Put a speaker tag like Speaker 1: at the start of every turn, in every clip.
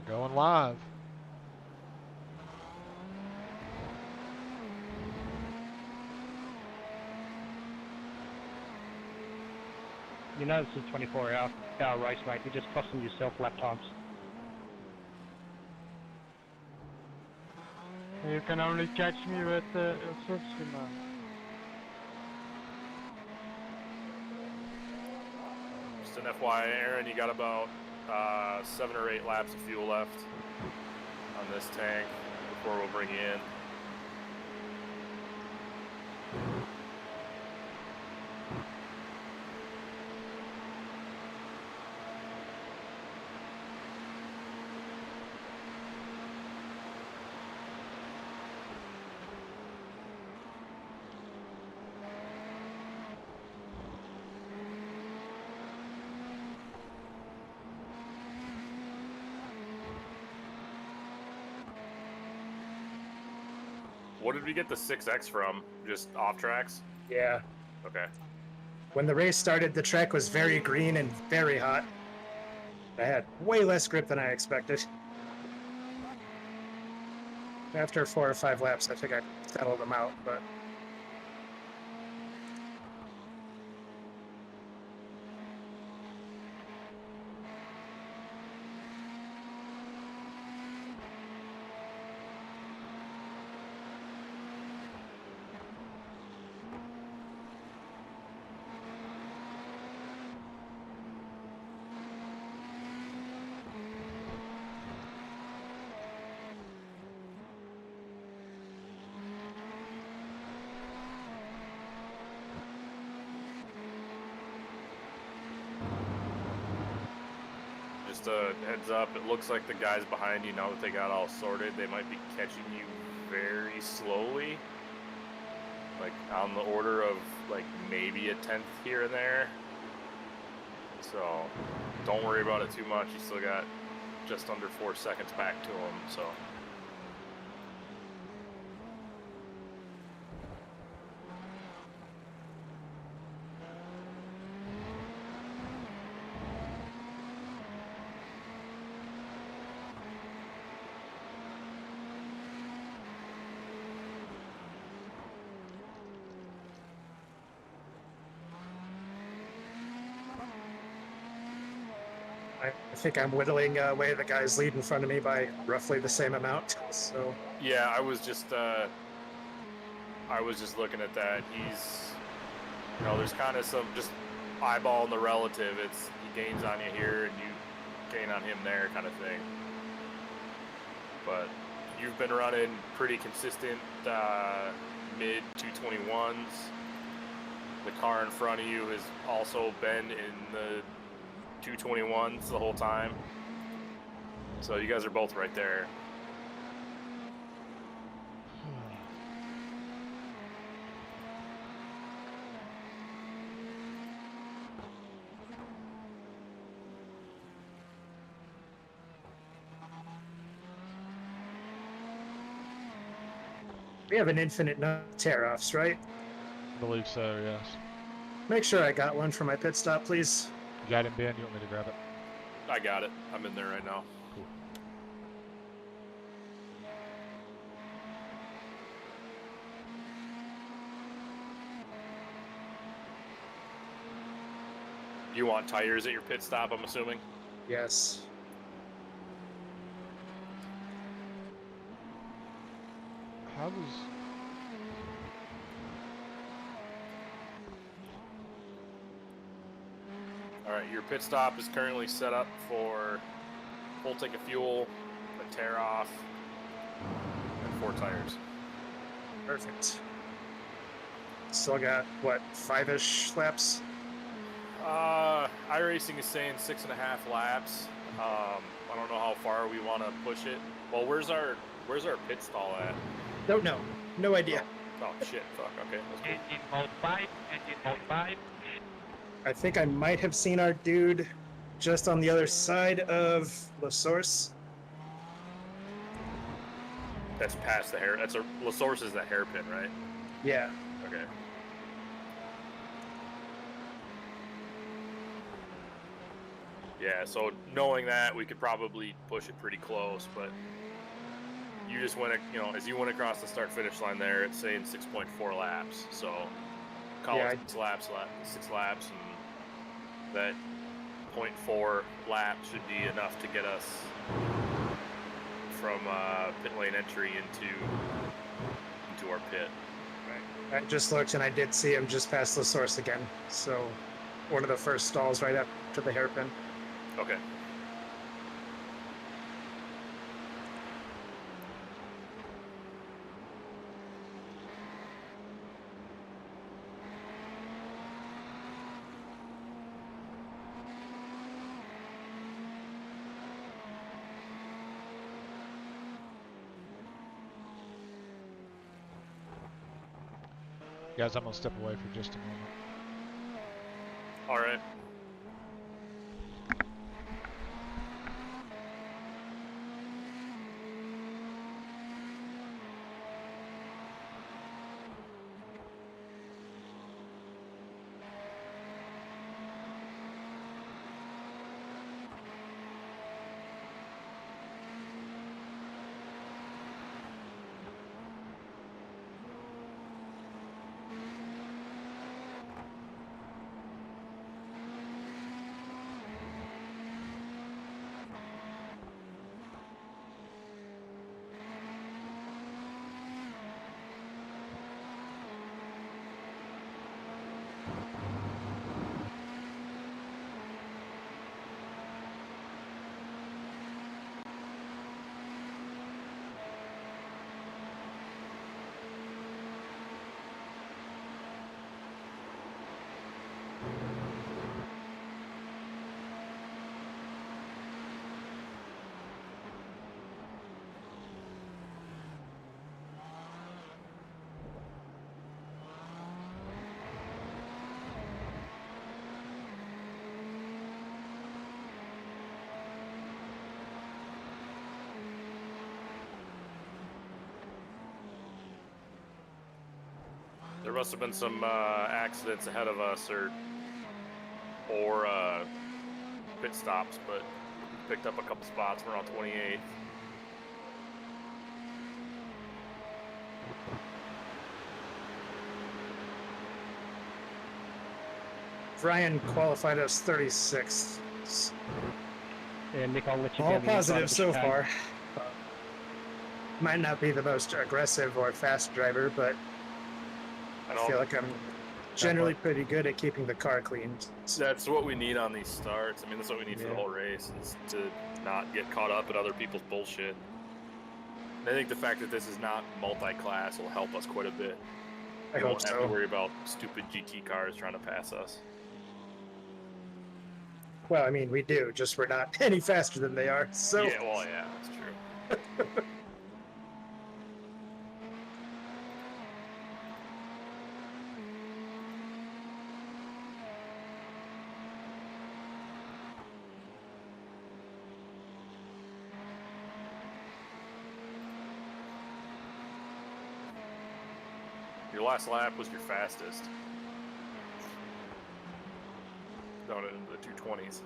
Speaker 1: We're going live.
Speaker 2: You know this is 24-hour race, mate. You're just costing yourself lap times.
Speaker 3: You can only catch me with Sofsky, man.
Speaker 4: Just an FYI, Aaron, you got about 7 or 8 laps of fuel left on this tank before we'll bring you in. What did we get the 6X from? Just off tracks?
Speaker 5: Yeah.
Speaker 4: Okay.
Speaker 5: When the race started, the track was very green and very hot. I had way less grip than I expected. After 4 or 5 laps, I think I settled them out, but
Speaker 4: Just a heads up, it looks like the guys behind you, now that they got all sorted, they might be catching you very slowly. Like on the order of like maybe a 10th here and there. So don't worry about it too much. You still got just under 4 seconds back to them, so.
Speaker 5: I think I'm whittling away the guys lead in front of me by roughly the same amount. So
Speaker 4: Yeah, I was just looking at that. He's, you know, there's kind of some just eyeballing the relative. It's he gains on you here and you gain on him there kind of thing. But you've been running pretty consistent mid 221s. The car in front of you has also been in the 221s the whole time. So you guys are both right there.
Speaker 5: we have an infinite number of tear-offs, right?
Speaker 1: I believe so, yes.
Speaker 5: Make sure I got one for my pit stop, please.
Speaker 1: You got him, Ben? You want me to grab it?
Speaker 4: I got it. I'm in there right now.
Speaker 1: Cool.
Speaker 4: You want tires at your pit stop, I'm assuming?
Speaker 5: Yes.
Speaker 1: How does...
Speaker 4: All right, your pit stop is currently set up for full tank of fuel, a tear off, and 4 tires.
Speaker 5: Perfect. Still got, what, 5-ish laps?
Speaker 4: iRacing is saying 6.5 laps. I don't know how far we want to push it. Well, where's our pit stall at?
Speaker 5: Don't know. No idea.
Speaker 4: Oh shit! Fuck. Okay. That's cool.
Speaker 2: Engine mode 5, engine mode 5.
Speaker 5: I think I might have seen our dude just on the other side of La Source.
Speaker 4: That's past the hair. That's a La Source is the hairpin, right?
Speaker 5: Yeah.
Speaker 4: Okay. Yeah, so knowing that, we could probably push it pretty close, but you just went, as you went across the start-finish line there, it's saying 6.4 laps. So call
Speaker 5: Yeah,
Speaker 4: it 6 laps, and that 0.4 lap should be enough to get us from pit lane entry into our pit.
Speaker 5: I just looked and I did see him just past the source again. So one of the first stalls right after the hairpin.
Speaker 4: Okay.
Speaker 1: Guys, I'm gonna step away for just a moment.
Speaker 4: All right. There must have been some accidents ahead of us, or pit stops, but picked up a couple spots. We're on 28th.
Speaker 5: Ryan qualified as 36th.
Speaker 2: Yeah, Nick, I'll let you
Speaker 5: All
Speaker 2: down the inside
Speaker 5: positive
Speaker 2: of the
Speaker 5: so
Speaker 2: chicane.
Speaker 5: far. Might not be the most aggressive or fast driver, but I feel like I'm generally pretty good at keeping the car clean.
Speaker 4: That's what we need on these starts. I mean, that's what we need for the
Speaker 5: Yeah.
Speaker 4: whole race, is to not get caught up in other people's bullshit. And I think the fact that this is not multi-class will help us quite a bit.
Speaker 5: I
Speaker 4: We
Speaker 5: hope
Speaker 4: won't have to
Speaker 5: so.
Speaker 4: worry about stupid GT cars trying to pass us.
Speaker 5: Well, I mean, we do, just we're not any faster than they are. So
Speaker 4: Yeah, well, yeah, that's true. Your last lap was your fastest. Down into the 220s.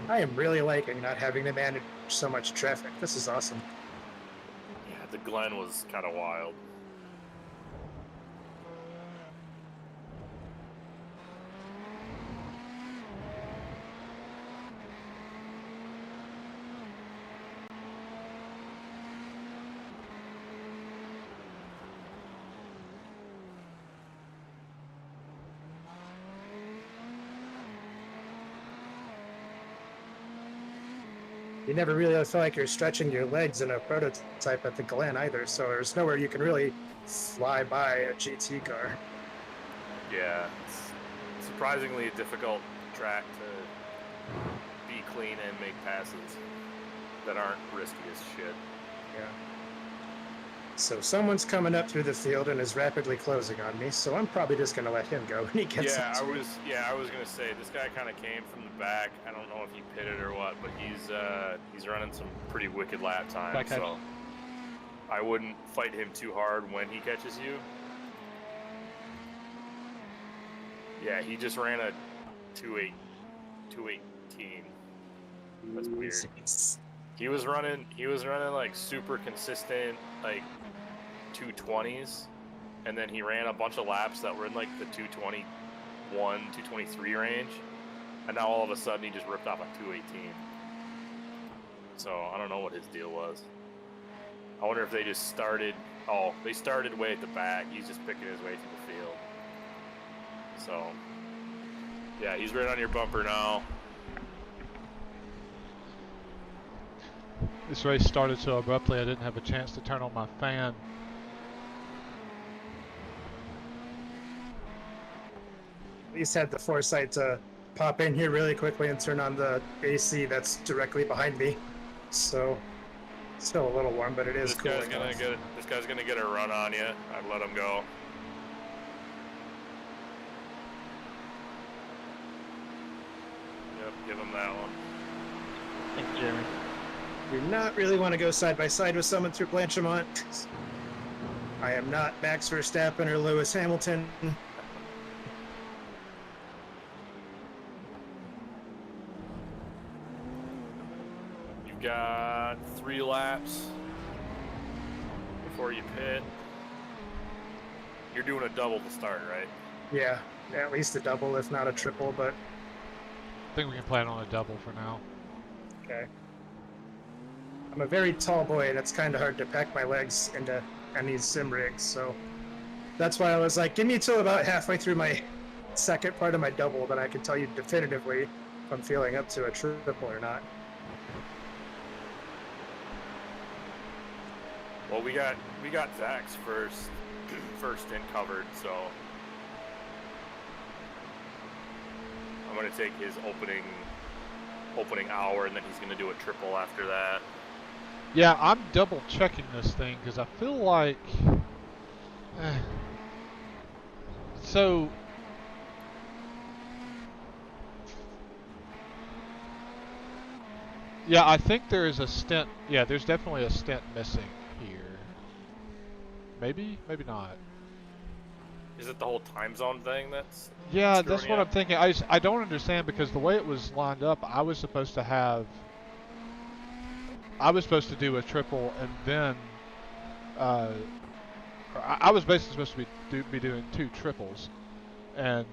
Speaker 5: I am really liking not having to manage so much traffic. This is awesome.
Speaker 4: Yeah, the Glen was kind of wild.
Speaker 5: You never really feel like you're stretching your legs in a prototype at the Glen either, so there's nowhere you can really fly by a GT car.
Speaker 4: Yeah, surprisingly a difficult track to be clean and make passes that aren't risky as shit.
Speaker 5: Yeah. So someone's coming up through the field and is rapidly closing on me, so I'm probably just going to let him go when he gets
Speaker 4: Yeah,
Speaker 5: up to me.
Speaker 4: I was gonna say this guy kind of came from the back. I don't know if he pitted or what, but he's running some pretty wicked lap times.
Speaker 2: Back
Speaker 4: So I wouldn't fight him too hard when he catches you. Yeah, he just ran a 2:18. That's weird. He was running like super consistent, like 220s, and then he ran a bunch of laps that were in like the 221, 223 range, and now all of a sudden he just ripped off a 218. So I don't know what his deal was. I wonder if they just started. Oh, they started way at the back. He's just picking his way through the field. So yeah, he's right on your bumper now.
Speaker 1: This race started so abruptly I didn't have a chance to turn on my fan.
Speaker 5: At least had the foresight to pop in here really quickly and turn on the AC that's directly behind me. So still a little warm, but it is cool.
Speaker 4: This guy's gonna get a run on you. I'd let him go. Yep, give him that one.
Speaker 2: Thanks, Jeremy.
Speaker 5: Do not really want to go side by side with someone through Blanchimont. I am not Max Verstappen or Lewis Hamilton.
Speaker 4: You've got 3 laps before you pit. You're doing a double to start, right?
Speaker 5: Yeah, at least a double, if not a triple, but
Speaker 1: I think we can plan on a double for now.
Speaker 5: okay. I'm a very tall boy, and it's kind of hard to pack my legs into any sim rigs, so that's why I was like, give me till about halfway through my second part of my double, then I can tell you definitively if I'm feeling up to a triple or not.
Speaker 4: Well, we got Zach's first in covered, so I'm gonna take his opening hour, and then he's gonna do a triple after that.
Speaker 1: Yeah, I'm double checking this thing because I feel like so yeah, I think there is a stint. Yeah, there's definitely a stint missing here. Maybe not.
Speaker 4: Is it the whole time zone thing that's
Speaker 1: Yeah,
Speaker 4: screwing
Speaker 1: that's
Speaker 4: you
Speaker 1: what
Speaker 4: up?
Speaker 1: I'm thinking. I don't understand because the way it was lined up, I was supposed to do a triple and then I was basically supposed to be doing 2 triples, and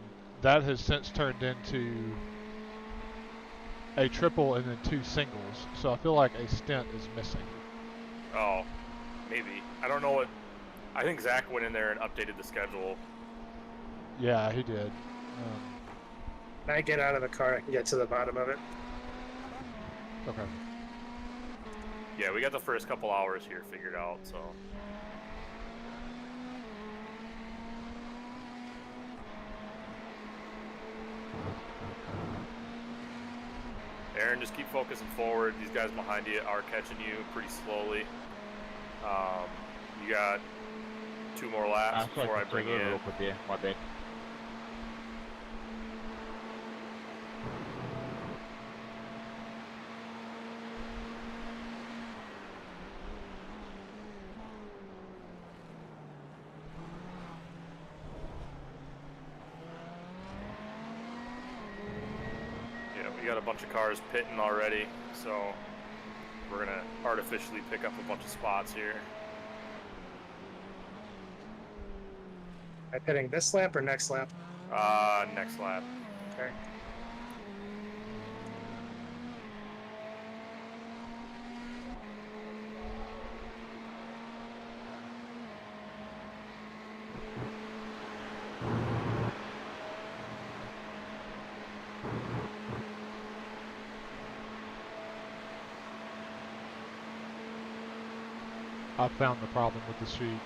Speaker 1: that has since turned into a triple and then 2 singles. So I feel like a stint is missing.
Speaker 4: Oh, maybe. I don't know what. I think Zach went in there and updated the schedule.
Speaker 1: Yeah, he did.
Speaker 5: When I get out of the car, I can get to the bottom of it.
Speaker 1: Okay.
Speaker 4: Yeah, we got the first couple hours here figured out, so. Aaron, just keep focusing forward. These guys behind you are catching you pretty slowly. You got 2 more laps before I bring you in.
Speaker 3: My bad.
Speaker 4: Yeah, we got a bunch of cars pitting already, so we're gonna artificially pick up a bunch of spots here.
Speaker 5: Am I pitting this lap or next lap?
Speaker 4: Next lap.
Speaker 5: Okay.
Speaker 1: I found the problem with the street.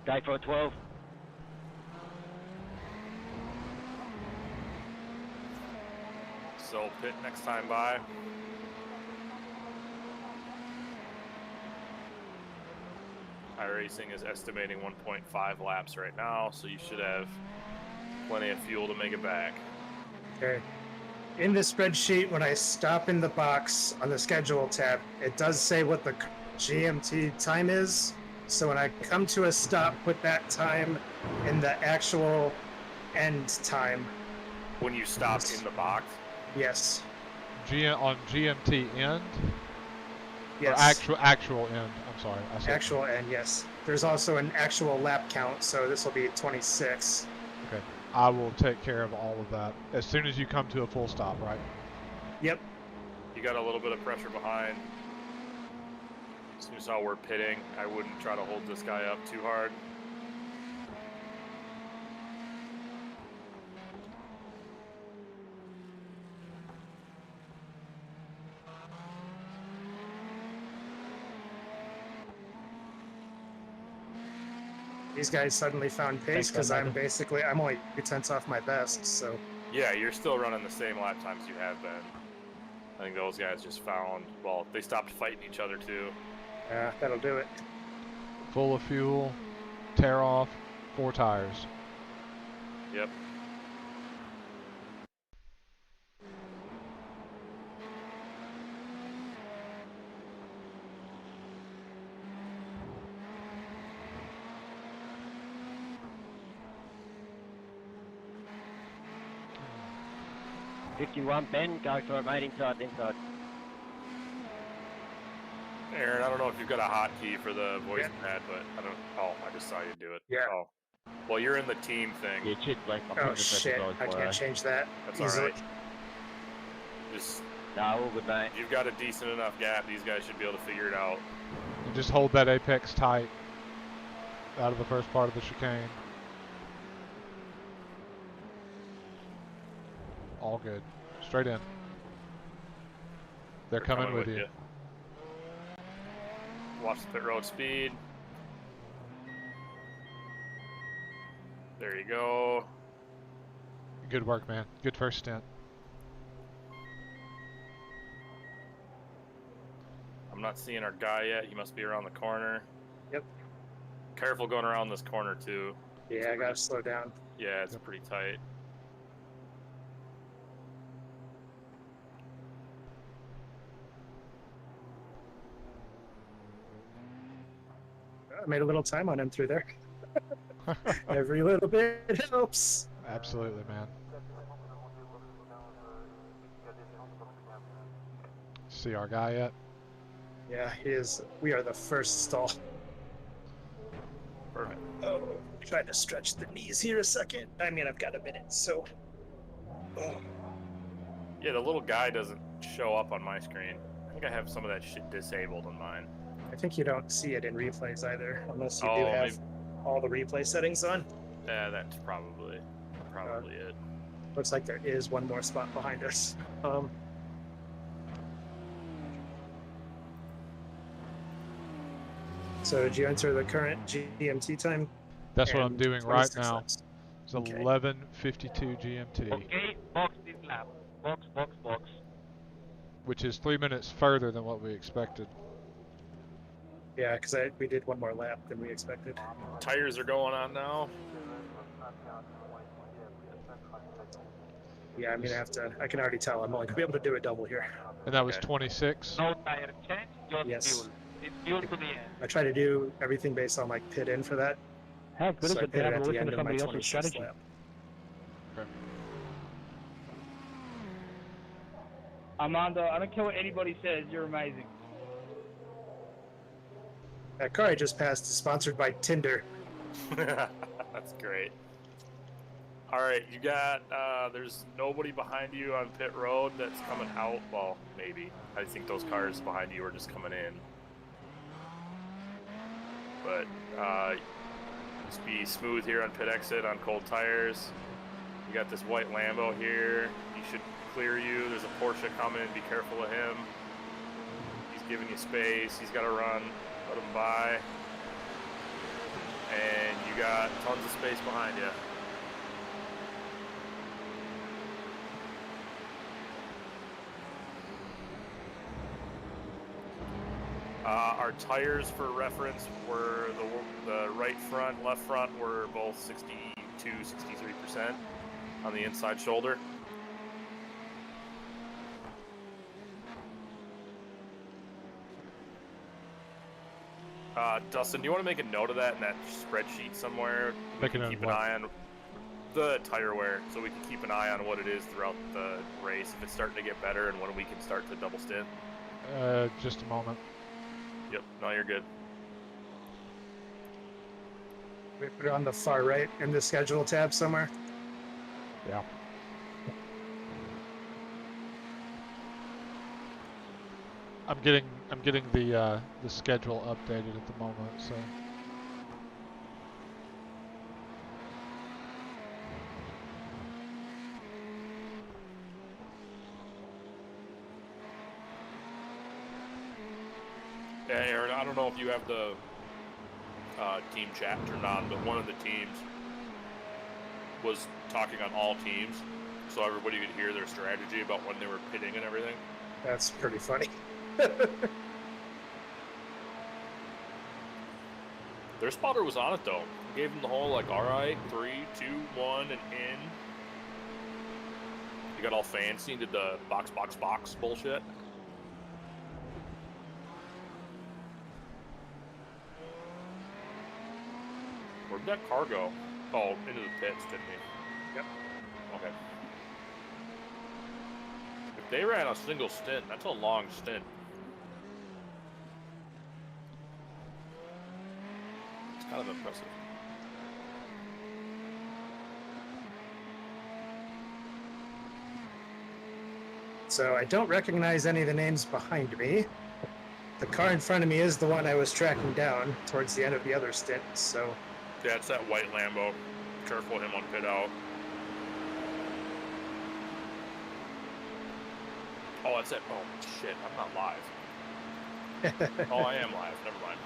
Speaker 6: Go for a 12.
Speaker 4: So pit next time by. iRacing is estimating 1.5 laps right now, so you should have plenty of fuel to make it back.
Speaker 5: Okay. In the spreadsheet, when I stop in the box on the schedule tab, it does say what the GMT time is. So when I come to a stop, put that time in the actual end time.
Speaker 4: When you stop in the box,
Speaker 5: Yes.
Speaker 1: On GMT end?
Speaker 5: Yes.
Speaker 1: Or actual end, I'm sorry. I said
Speaker 5: Actual end, yes. There's also an actual lap count, so this will be 26.
Speaker 1: Okay. I will take care of all of that as soon as you come to a full stop, right?
Speaker 5: Yep.
Speaker 4: you got a little bit of pressure behind. As soon as how we're pitting, I wouldn't try to hold this guy up too hard.
Speaker 5: These guys suddenly found pace because I'm only 2/10 off my best, so.
Speaker 4: Yeah, you're still running the same lap times you have been. I think those guys just found, well, they stopped fighting each other too.
Speaker 5: Yeah, that'll do it.
Speaker 1: Full of fuel, tear off, 4 tires.
Speaker 4: Yep.
Speaker 6: $51, Ben, go for it, mate, inside.
Speaker 4: Aaron, I don't know if you've got a hotkey for the voice pad, but I don't. Oh, I just saw you do it.
Speaker 5: Yeah.
Speaker 4: Oh. Well, you're in the team thing.
Speaker 6: Yeah, shit, like,
Speaker 5: Oh shit, I can't change that.
Speaker 4: That's
Speaker 5: easily.
Speaker 4: all right. Just,
Speaker 6: No, all good, mate.
Speaker 4: you've got a decent enough gap. These guys should be able to figure it out.
Speaker 1: And just hold that apex tight out of the first part of the chicane. All good. Straight in. They're coming with you.
Speaker 4: Watch the pit road speed. There you go.
Speaker 1: Good work, man. Good first stint.
Speaker 4: I'm not seeing our guy yet. He must be around the corner.
Speaker 5: Yep.
Speaker 4: Careful going around this corner too.
Speaker 5: Yeah, I gotta slow down.
Speaker 4: Yeah, it's pretty tight.
Speaker 5: I made a little time on him through there. Every little bit helps.
Speaker 1: Absolutely, man. See our guy yet?
Speaker 5: Yeah, he is. We are the first stall.
Speaker 4: Perfect.
Speaker 5: Oh, trying to stretch the knees here a second. I mean, I've got a minute, so. Oh.
Speaker 4: Yeah, the little guy doesn't show up on my screen. I think I have some of that shit disabled on mine.
Speaker 5: I think you don't see it in replays either, unless you
Speaker 4: Oh,
Speaker 5: do have
Speaker 4: maybe.
Speaker 5: all the replay settings on.
Speaker 4: Yeah, that's probably it.
Speaker 5: Looks like there is one more spot behind us. So did you enter the current GMT time?
Speaker 1: That's what I'm
Speaker 5: And
Speaker 1: doing right
Speaker 5: 26
Speaker 1: now.
Speaker 5: laps.
Speaker 1: It's
Speaker 5: Okay.
Speaker 1: 11:52 GMT,
Speaker 3: Okay, box this lap. Box.
Speaker 1: which is 3 minutes further than what we expected.
Speaker 5: Yeah, because we did one more lap than we expected.
Speaker 4: Tires are going on now.
Speaker 5: Yeah, I'm gonna have to. I can already tell I'm only gonna be able to do a double here.
Speaker 1: And that was
Speaker 4: Okay.
Speaker 1: 26.
Speaker 3: No tire change, just
Speaker 5: Yes.
Speaker 3: fuel. It's fuel to the end.
Speaker 5: I try to do everything based on like pit in for that.
Speaker 2: How good
Speaker 5: So
Speaker 2: is
Speaker 5: I
Speaker 2: it to
Speaker 5: pit
Speaker 2: have
Speaker 5: at
Speaker 2: a
Speaker 5: the
Speaker 2: listen
Speaker 5: end
Speaker 2: to
Speaker 5: of my
Speaker 2: somebody else's
Speaker 5: 26th
Speaker 2: strategy?
Speaker 5: lap.
Speaker 3: Armando, I don't care what anybody says, you're amazing.
Speaker 5: That car I just passed is sponsored by Tinder.
Speaker 4: That's great. All right, you got. There's nobody behind you on pit road that's coming out. Well, maybe. I think those cars behind you are just coming in. But just be smooth here on pit exit on cold tires. You got this white Lambo here. He should clear you. There's a Porsche coming. Be careful of him. He's giving you space. He's got to run. Let him by. And You got tons of space behind you. Our tires, for reference, were the right front, left front were both 62, 63% on the inside shoulder. Dustin, do you want to make a note of that in that spreadsheet somewhere? We can keep an eye on the tire wear, so we can keep an eye on what it is throughout the race, if it's starting to get better, and when we can start to double stint.
Speaker 1: Just a moment.
Speaker 4: Yep, no, you're good.
Speaker 5: We put it on the far right in the schedule tab somewhere.
Speaker 1: Yeah. I'm getting the schedule updated at the moment, so.
Speaker 4: Yeah, Aaron, I don't know if you have the team chat turned on, but one of the teams was talking on all teams, so everybody could hear their strategy about when they were pitting and everything.
Speaker 5: That's pretty funny.
Speaker 4: Their spotter was on it, though. Gave them the whole, like, all right, 3, 2, 1, and in. You got all fancy and did the box bullshit. Where'd that car go? Oh, into the pits, didn't he?
Speaker 5: Yep.
Speaker 4: Okay. If they ran a single stint, that's a long stint. It's kind of impressive.
Speaker 5: So I don't recognize any of the names behind me. The car in front of me is the one I was tracking down towards the end of the other stint, so...
Speaker 4: Yeah, it's that white Lambo. Careful him on pit out. Oh, that's it. Oh, shit. I'm not live. Oh, I am live. Never mind.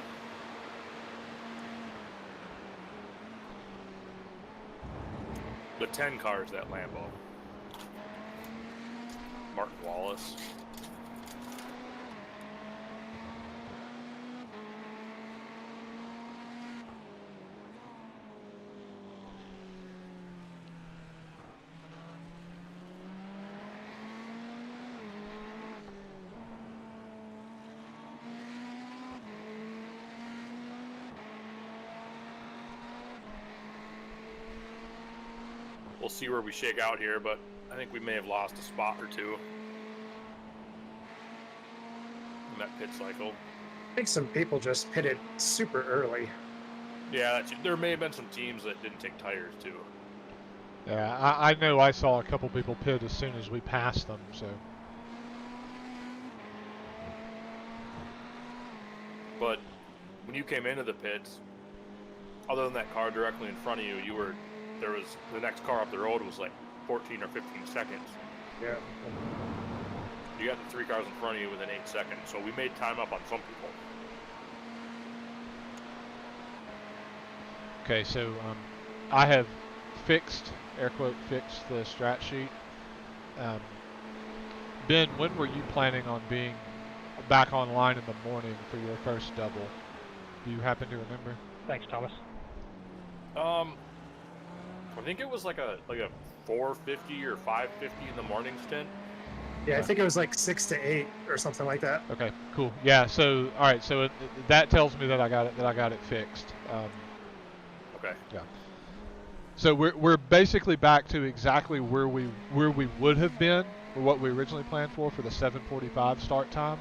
Speaker 4: The 10 car is that Lambo. Martin Wallace. We'll see where we shake out here, but I think we may have lost a spot or two in that pit cycle.
Speaker 5: I think some people just pitted super early.
Speaker 4: Yeah, there may have been some teams that didn't take tires too.
Speaker 1: Yeah, I know I saw a couple people pit as soon as we passed them, so.
Speaker 4: But when you came into the pits, other than that car directly in front of you, there was the next car up the road was like 14 or 15 seconds.
Speaker 5: Yeah.
Speaker 4: You got the 3 cars in front of you within 8 seconds, so we made time up on some people.
Speaker 1: Okay, so I have fixed, air quote, fixed the strat sheet. Ben, when were you planning on being back online in the morning for your first double? Do you happen to remember?
Speaker 2: Thanks, Thomas.
Speaker 4: I think it was like a 4:50 or 5:50 in the morning stint.
Speaker 5: Yeah, I think it was like 6 to 8 or something like that.
Speaker 1: Okay, cool. Yeah, so all right, so that tells me that I got it fixed.
Speaker 4: Okay.
Speaker 1: Yeah. So we're basically back to exactly where we would have been, or what we originally planned for the 7:45 start time.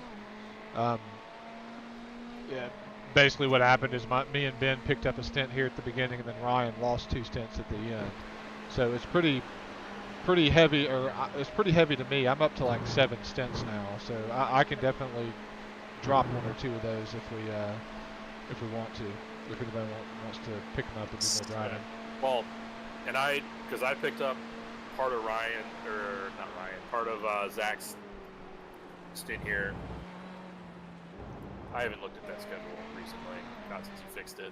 Speaker 1: Yeah. Basically, what happened is me and Ben picked up a stint here at the beginning, and then Ryan lost 2 stints at the end. So it's pretty heavy, or it's pretty heavy to me. I'm up to like 7 stints now, so I can definitely drop 1 or 2 of those if we want to. If anybody wants to pick them up and do more driving.
Speaker 4: Well, and because I picked up part of part of Zach's stint here. I haven't looked at that schedule recently, not since you fixed it.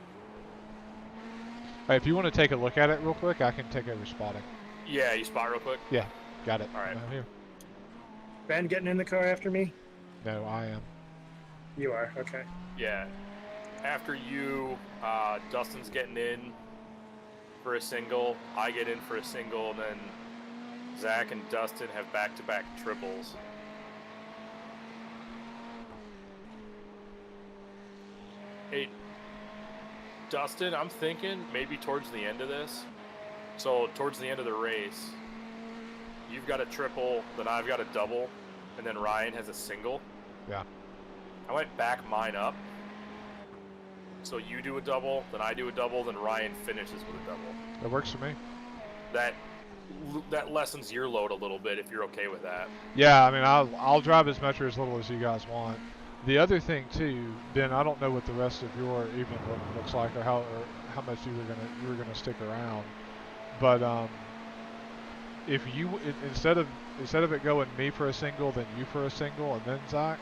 Speaker 1: If you want to take a look at it real quick, I can take over spotting.
Speaker 4: Yeah, you spot real quick?
Speaker 1: Yeah, got it.
Speaker 4: All right.
Speaker 1: I'm out here.
Speaker 5: Ben getting in the car after me?
Speaker 1: No, I am.
Speaker 5: You are, okay.
Speaker 4: Yeah. After you, Dustin's getting in for a single. I get in for a single, and then Zach and Dustin have back-to-back triples. Hey, Dustin, I'm thinking maybe towards the end of this. So towards the end of the race, you've got a triple, then I've got a double, and then Ryan has a single.
Speaker 1: Yeah.
Speaker 4: I might back mine up. So you do a double, then I do a double, then Ryan finishes with a double.
Speaker 1: That works for me.
Speaker 4: That lessens your load a little bit if you're okay with that.
Speaker 1: Yeah, I mean, I'll drive as much or as little as you guys want. The other thing too, Ben, I don't know what the rest of your evening looks like, or how much you were gonna stick around. But if you instead of it going me for a single, then you for a single, and then Zach,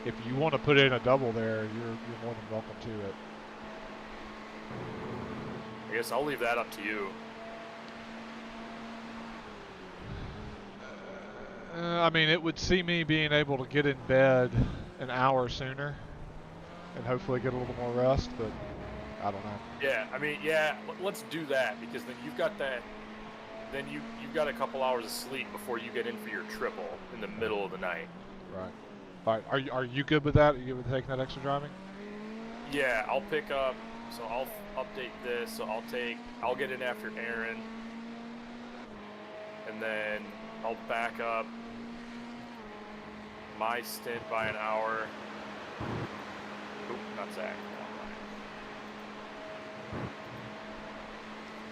Speaker 1: if you want to put in a double there, you're more than welcome to it.
Speaker 4: I guess I'll leave that up to you.
Speaker 1: I mean, it would see me being able to get in bed an hour sooner and hopefully get a little more rest, but I don't know.
Speaker 4: Yeah, I mean, yeah, let's do that, because then you've got that. Then you've got a couple hours of sleep before you get in for your triple in the middle of the night.
Speaker 1: Right. All right. Are you good with that? Are you good with taking that extra driving?
Speaker 4: Yeah, I'll pick up. So I'll update this. So I'll get in after Aaron, and then I'll back up my stint by an hour. Oop, not Zach.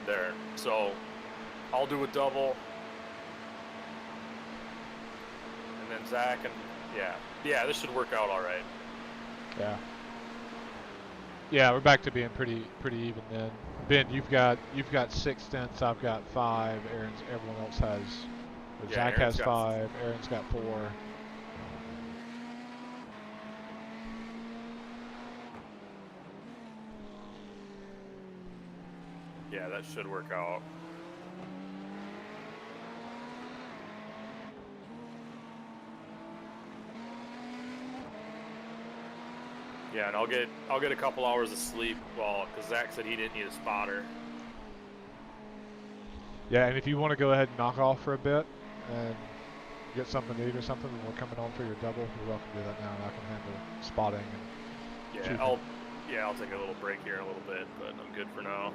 Speaker 4: There. So I'll do a double, and then Zach and yeah, this should work out all right.
Speaker 1: Yeah. Yeah, we're back to being pretty even then. Ben, you've got 6 stints. I've got 5. Everyone else has.
Speaker 4: Yeah,
Speaker 1: Zach
Speaker 4: Aaron's
Speaker 1: has
Speaker 4: got
Speaker 1: 5. Aaron's got 4.
Speaker 4: Yeah, that should work out. Yeah, and I'll get a couple hours of sleep, because Zach said he didn't need a spotter.
Speaker 1: Yeah, and if you want to go ahead and knock off for a bit and get something to eat or something, when we're coming on for your double, you're welcome to do that now, and I can handle spotting. And
Speaker 4: Yeah, I'll take a little break here in a little bit, but I'm good for now.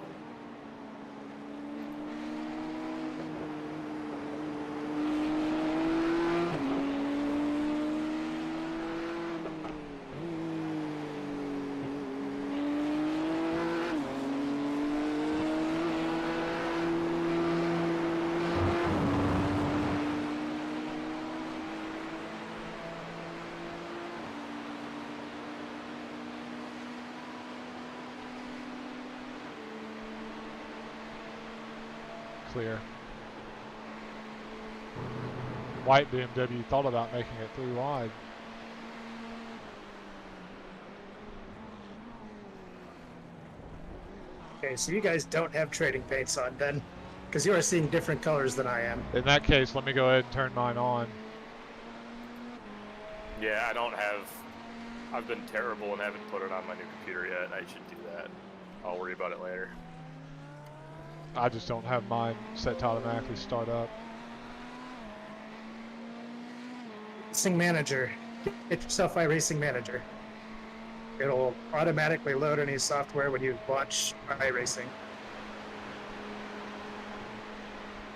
Speaker 1: clear. White BMW thought about making it 3 wide.
Speaker 5: Okay, so you guys don't have trading paints on then, because you are seeing different colors than I am.
Speaker 1: In that case, let me go ahead and turn mine on.
Speaker 4: Yeah, I've been terrible and haven't put it on my new computer yet. I should do that. I'll worry about it later.
Speaker 1: I just don't have mine set to automatically start up.
Speaker 5: Racing Manager. Get yourself iRacing Manager. It'll automatically load any software when you launch iRacing.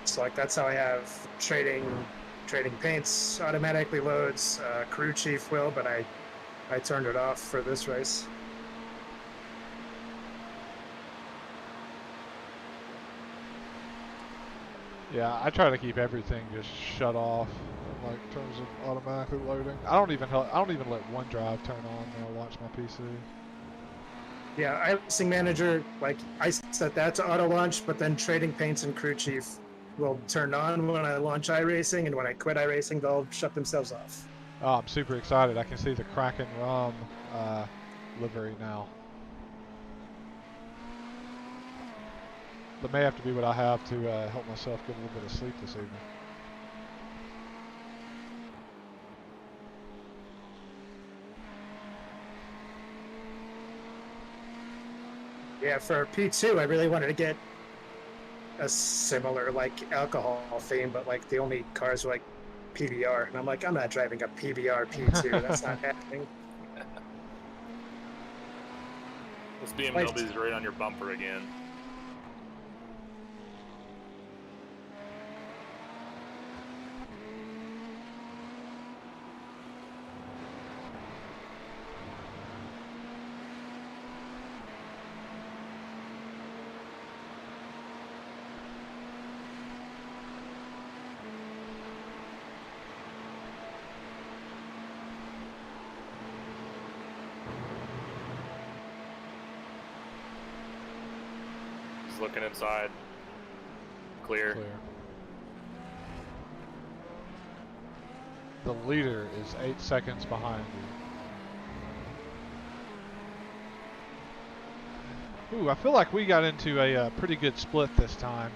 Speaker 5: So like that's how I have trading paints automatically loads. Crew Chief will, but I turned it off for this race.
Speaker 1: Yeah, I try to keep everything just shut off, like in terms of automatically loading. I don't even let OneDrive turn on when I launch my PC.
Speaker 5: Yeah, iRacing Manager, like I set that to auto launch, but then Trading Paints and Crew Chief will turn on when I launch iRacing, and when I quit iRacing, they'll shut themselves off.
Speaker 1: Oh, I'm super excited. I can see the Kraken Rum livery now. That may have to be what I have to help myself get a little bit of sleep this evening.
Speaker 5: Yeah, for P2, I really wanted to get a similar like alcohol theme, but like the only cars were like PBR, and I'm like, I'm not driving a PBR P2. That's not happening.
Speaker 4: This BMW's right on your bumper again. Looking inside. Clear.
Speaker 1: The leader is 8 seconds behind you. Ooh, I feel like we got into a pretty good split this time.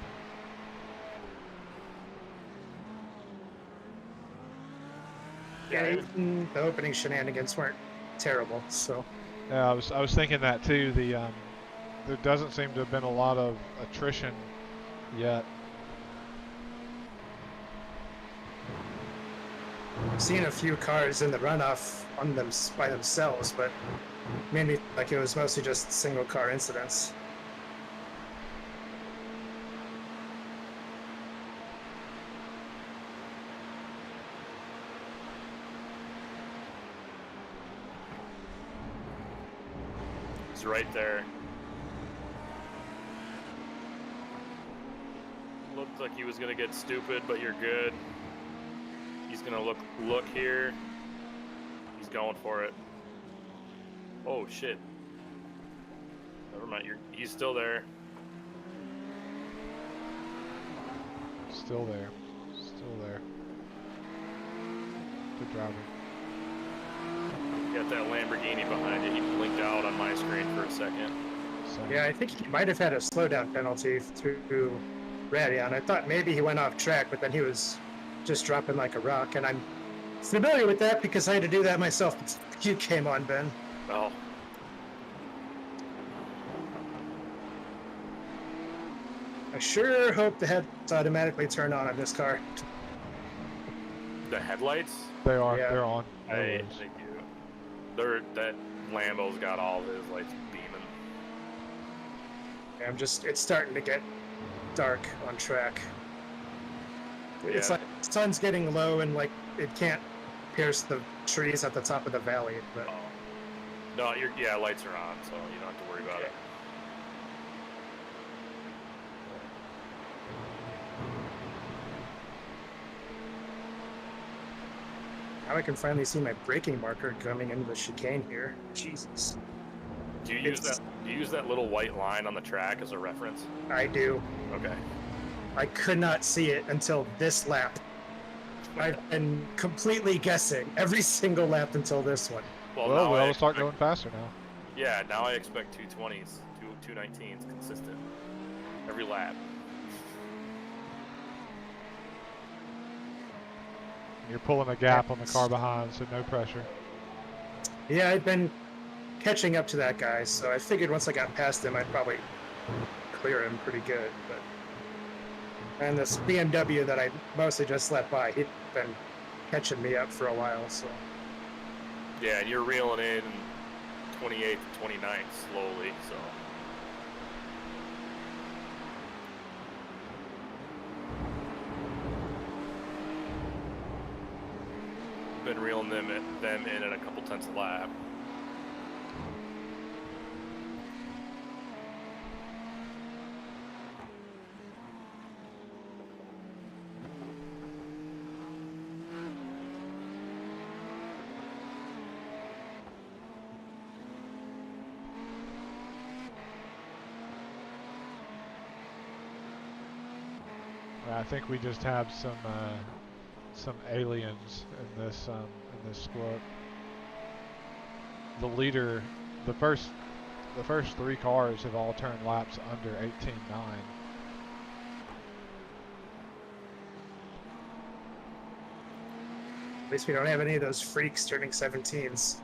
Speaker 5: Yeah, even the opening shenanigans weren't terrible, so.
Speaker 1: Yeah, I was thinking that too. There doesn't seem to have been a lot of attrition yet.
Speaker 5: I've seen a few cars in the runoff on them by themselves, but made me like it was mostly just single car incidents.
Speaker 4: He's right there. Looked like he was gonna get stupid, but you're good. He's gonna look here. He's going for it. Oh shit. Never mind. He's still there.
Speaker 1: Still there. Still there. Good driving.
Speaker 4: Got that Lamborghini behind you. He blinked out on my screen for a second.
Speaker 5: Yeah, I think he might have had a slowdown penalty through Radion. I thought maybe he went off track, but then he was just dropping like a rock, and I'm familiar with that because I had to do that myself before you came on, Ben.
Speaker 4: Oh.
Speaker 5: I sure hope the headlights automatically turn on this car.
Speaker 4: The headlights?
Speaker 1: They are.
Speaker 5: Yeah.
Speaker 1: They're on.
Speaker 4: I think that Lambo's got all of his lights beaming.
Speaker 5: It's starting to get dark on track. It's
Speaker 4: Yeah.
Speaker 5: like the sun's getting low and like it can't pierce the trees at the top of the valley, but
Speaker 4: Oh. No, lights are on, so you don't have to worry about it.
Speaker 5: now I can finally see my braking marker coming into the chicane here. Jesus.
Speaker 4: Do you use that little white line on the track as a reference?
Speaker 5: I do.
Speaker 4: Okay.
Speaker 5: I could not see it until this lap. I've been completely guessing every single lap until this one.
Speaker 4: Well,
Speaker 1: Well,
Speaker 4: now I
Speaker 1: we'll start
Speaker 4: expect-
Speaker 1: going faster now.
Speaker 4: Yeah, now I expect 220s, 219s consistent every lap.
Speaker 1: You're pulling a gap on the car behind, so no pressure.
Speaker 5: Yeah, I've been catching up to that guy, so I figured once I got past him, I'd probably clear him pretty good. And this BMW that I mostly just let by, he'd been catching me up for a while, so.
Speaker 4: Yeah, and you're reeling in 28 to 29 slowly, so. Been reeling them in at a couple tenths a lap.
Speaker 1: I think we just have some aliens in this split. The leader, the first three cars have all turned laps under 18.9.
Speaker 5: At least we don't have any of those freaks turning 17s.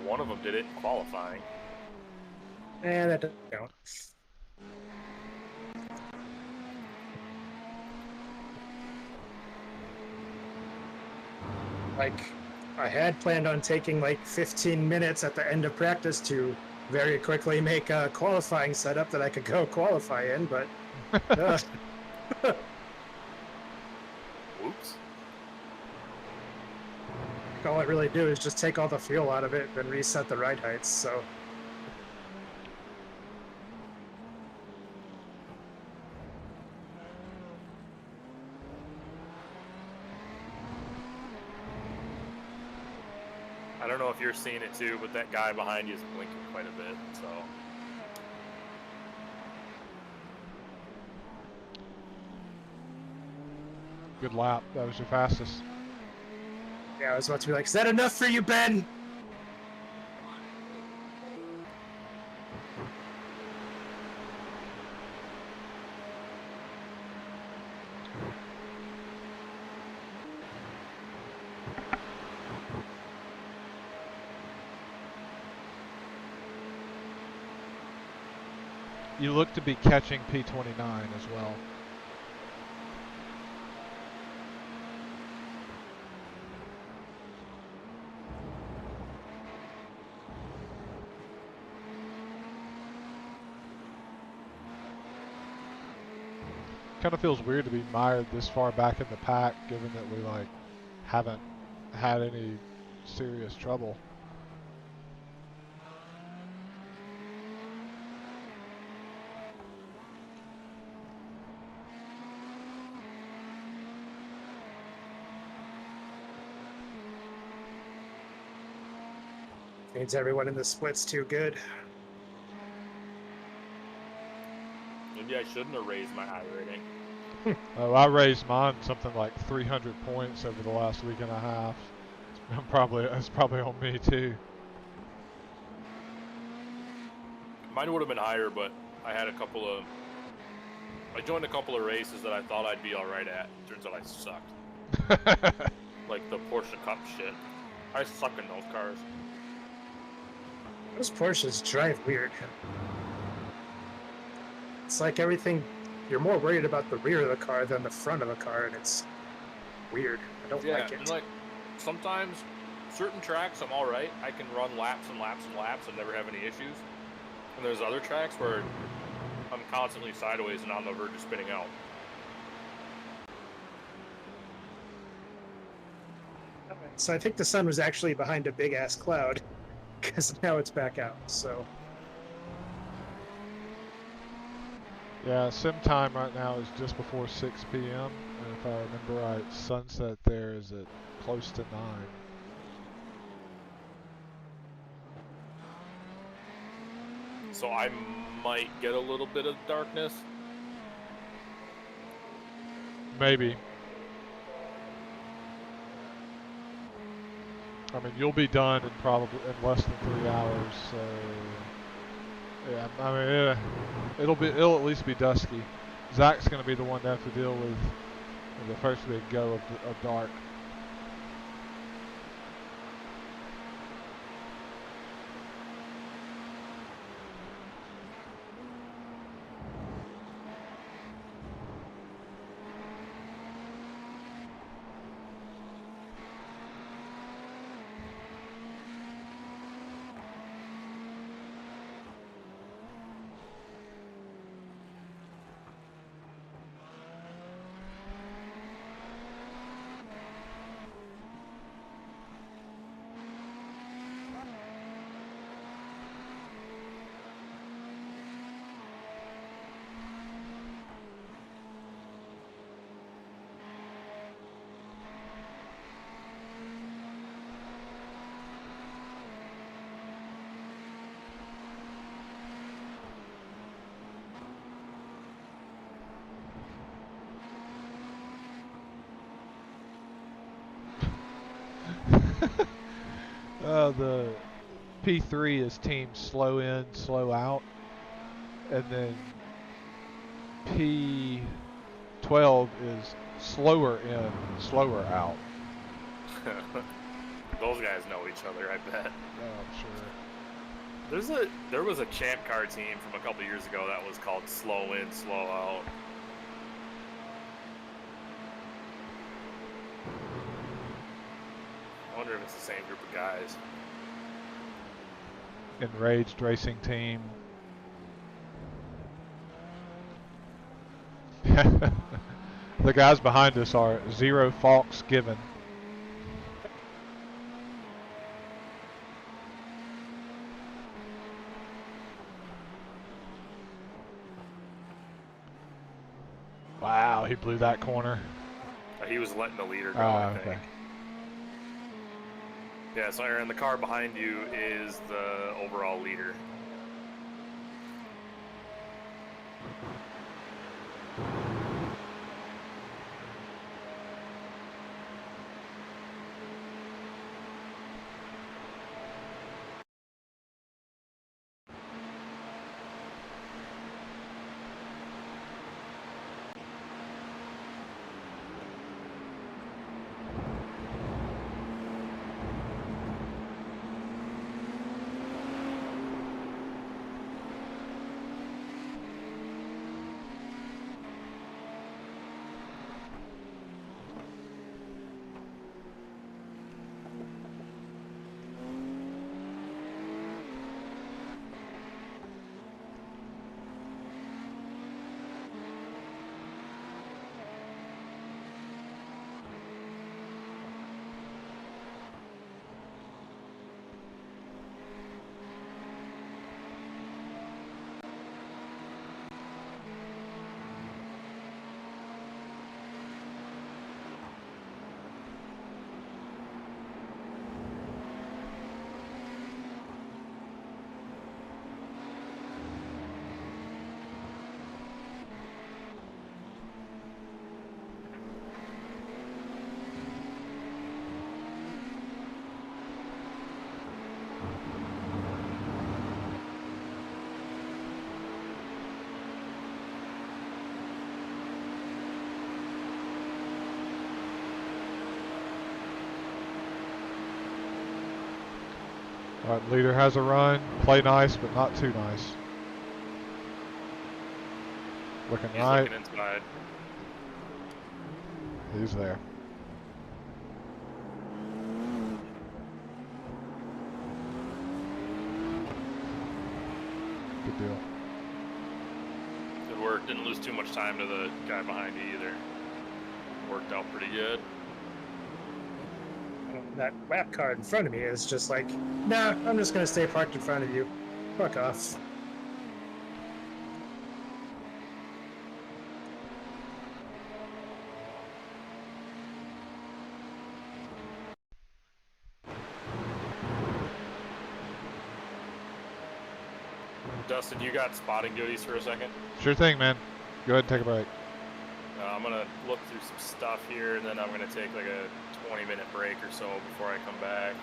Speaker 4: One of them did it in qualifying.
Speaker 5: And that doesn't count. Like, I had planned on taking like 15 minutes at the end of practice to very quickly make a qualifying setup that I could go qualify in, but
Speaker 4: Whoops.
Speaker 5: all I really do is just take all the fuel out of it and reset the ride heights, so.
Speaker 4: I don't know if you're seeing it too, but that guy behind you is blinking quite a bit, so.
Speaker 1: Good lap. That was your fastest.
Speaker 5: Yeah, I was about to be like, is that enough for you, Ben?
Speaker 1: You look to be catching P29 as well. Kind of feels weird to be mired this far back in the pack, given that we like haven't had any serious trouble.
Speaker 5: Means everyone in the split's too good.
Speaker 4: Maybe I shouldn't have raised my iRating.
Speaker 1: Oh, I raised mine something like 300 points over the last week and a half. It's probably on me too.
Speaker 4: Mine would have been higher, but I joined a couple of races that I thought I'd be alright at. Turns out I sucked. Like the Porsche Cup shit. I suck in those cars.
Speaker 5: Those Porsches drive weird. It's like everything, you're more worried about the rear of the car than the front of the car, and it's weird. I don't like it.
Speaker 4: And like sometimes certain tracks I'm alright. I can run laps and laps and laps and never have any issues. And there's other tracks where I'm constantly sideways and on the verge of spinning out.
Speaker 5: So I think the sun was actually behind a big ass cloud, because now it's back out. So
Speaker 1: Yeah, sim time right now is just before 6 p.m. And if I remember right, sunset there is at close to 9.
Speaker 4: So I might get a little bit of darkness.
Speaker 1: Maybe. I mean, you'll be done in probably in less than 3 hours, so yeah. I mean, it'll at least be dusky. Zach's gonna be the one to have to deal with the first big go of dark. The P3 is team slow in, slow out, and then P12 is slower in, slower out.
Speaker 4: Those guys know each other, I bet.
Speaker 1: Oh, I'm sure.
Speaker 4: There was a champ car team from a couple years ago that was called Slow In, Slow Out. I wonder if it's the same group of guys.
Speaker 1: Enraged racing team. The guys behind us are Zero Faulks Given. Wow, he blew that corner.
Speaker 4: He was letting the leader go, I think.
Speaker 1: Okay.
Speaker 4: Yeah, so Aaron, the car behind you is the overall leader.
Speaker 1: All right, leader has a run. Play nice, but not too nice. Looking
Speaker 4: He's
Speaker 1: right.
Speaker 4: looking inside.
Speaker 1: He's there. Good deal.
Speaker 4: Good work. Didn't lose too much time to the guy behind you either. Worked out pretty good.
Speaker 5: That lap car in front of me is just like, nah, I'm just gonna stay parked in front of you. Fuck off.
Speaker 4: Dustin, you got spotting duties for a second?
Speaker 1: Sure thing, man. Go ahead and take a break.
Speaker 4: I'm going to look through some stuff here, and then I'm going to take like a 20-minute break or so before I come back.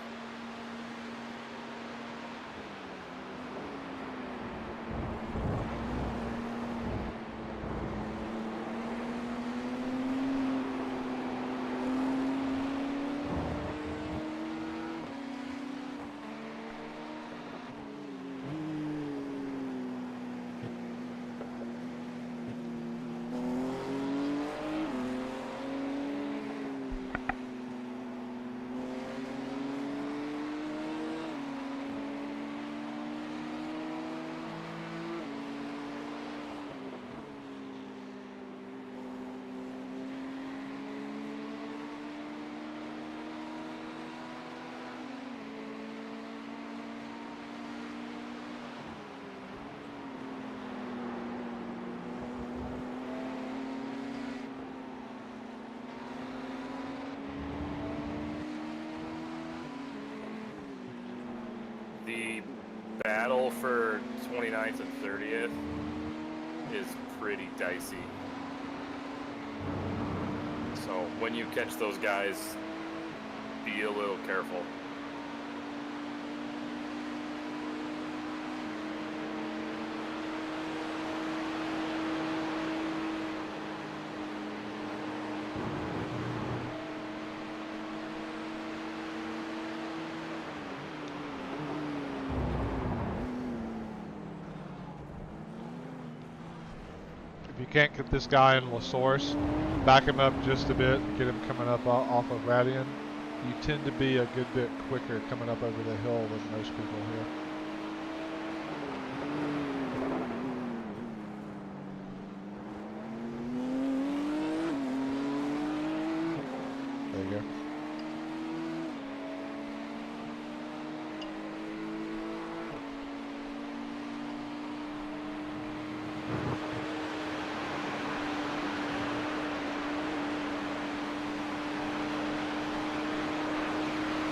Speaker 4: The battle for 29th and 30th is pretty dicey. So when you catch those guys, be a little careful.
Speaker 1: If you can't get this guy in La Source, back him up just a bit and get him coming up off of Radian. You tend to be a good bit quicker coming up over the hill than most people here. There you go.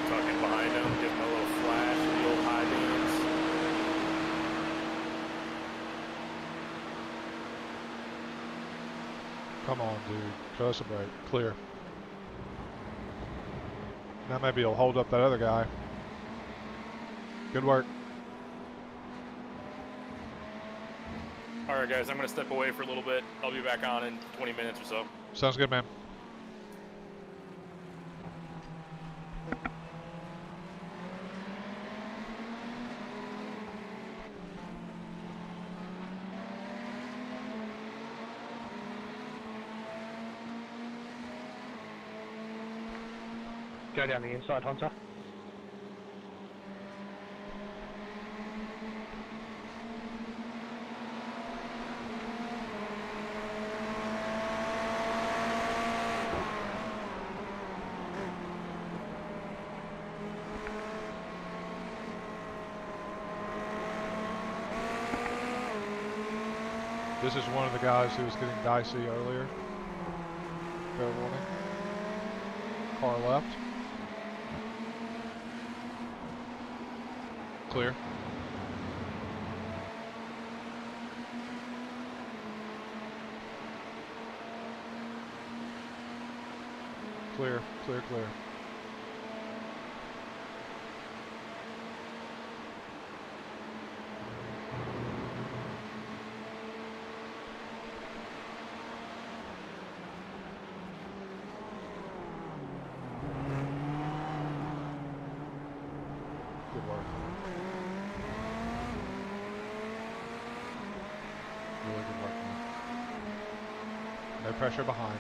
Speaker 4: Tucking behind him, giving a little flash of the old high beams.
Speaker 1: Come on, dude. Cut us a break. Clear. Now maybe he'll hold up that other guy. Good work.
Speaker 4: All right, guys, I'm going to step away for a little bit. I'll be back on in 20 minutes or so.
Speaker 1: Sounds good, man.
Speaker 2: Go down the inside, Hunter.
Speaker 1: This is one of the guys who was getting dicey earlier. Fair warning. Car left. Clear. Clear, clear, clear. Good work. Really good work, man. No pressure behind.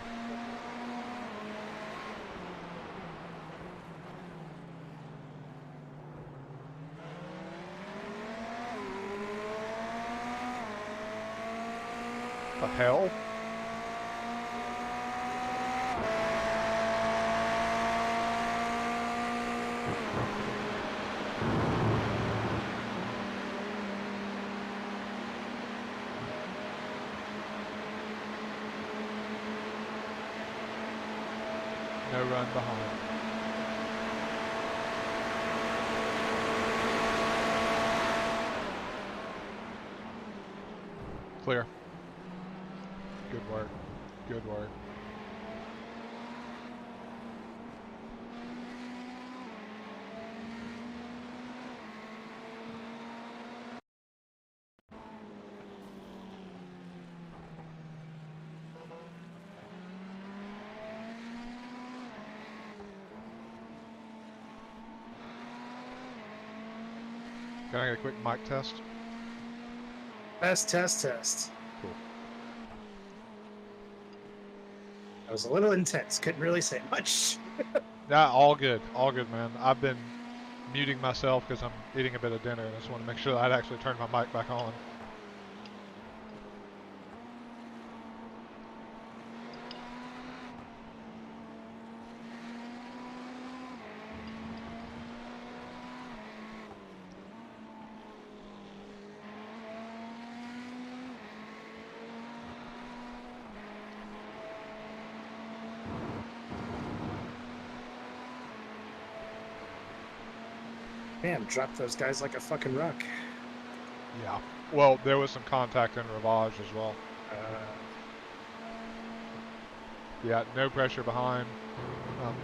Speaker 1: The hell? No run behind. Clear. Good work. Good work. Can I get a quick mic test?
Speaker 5: Test.
Speaker 1: Cool.
Speaker 5: That was a little intense. Couldn't really say much.
Speaker 1: Yeah, all good. All good, man. I've been muting myself because I'm eating a bit of dinner and I just want to make sure that I'd actually turn my mic back on.
Speaker 5: Man, drop those guys like a fucking rock.
Speaker 1: Yeah. Well, there was some contact in Ravage as well. Yeah, no pressure behind.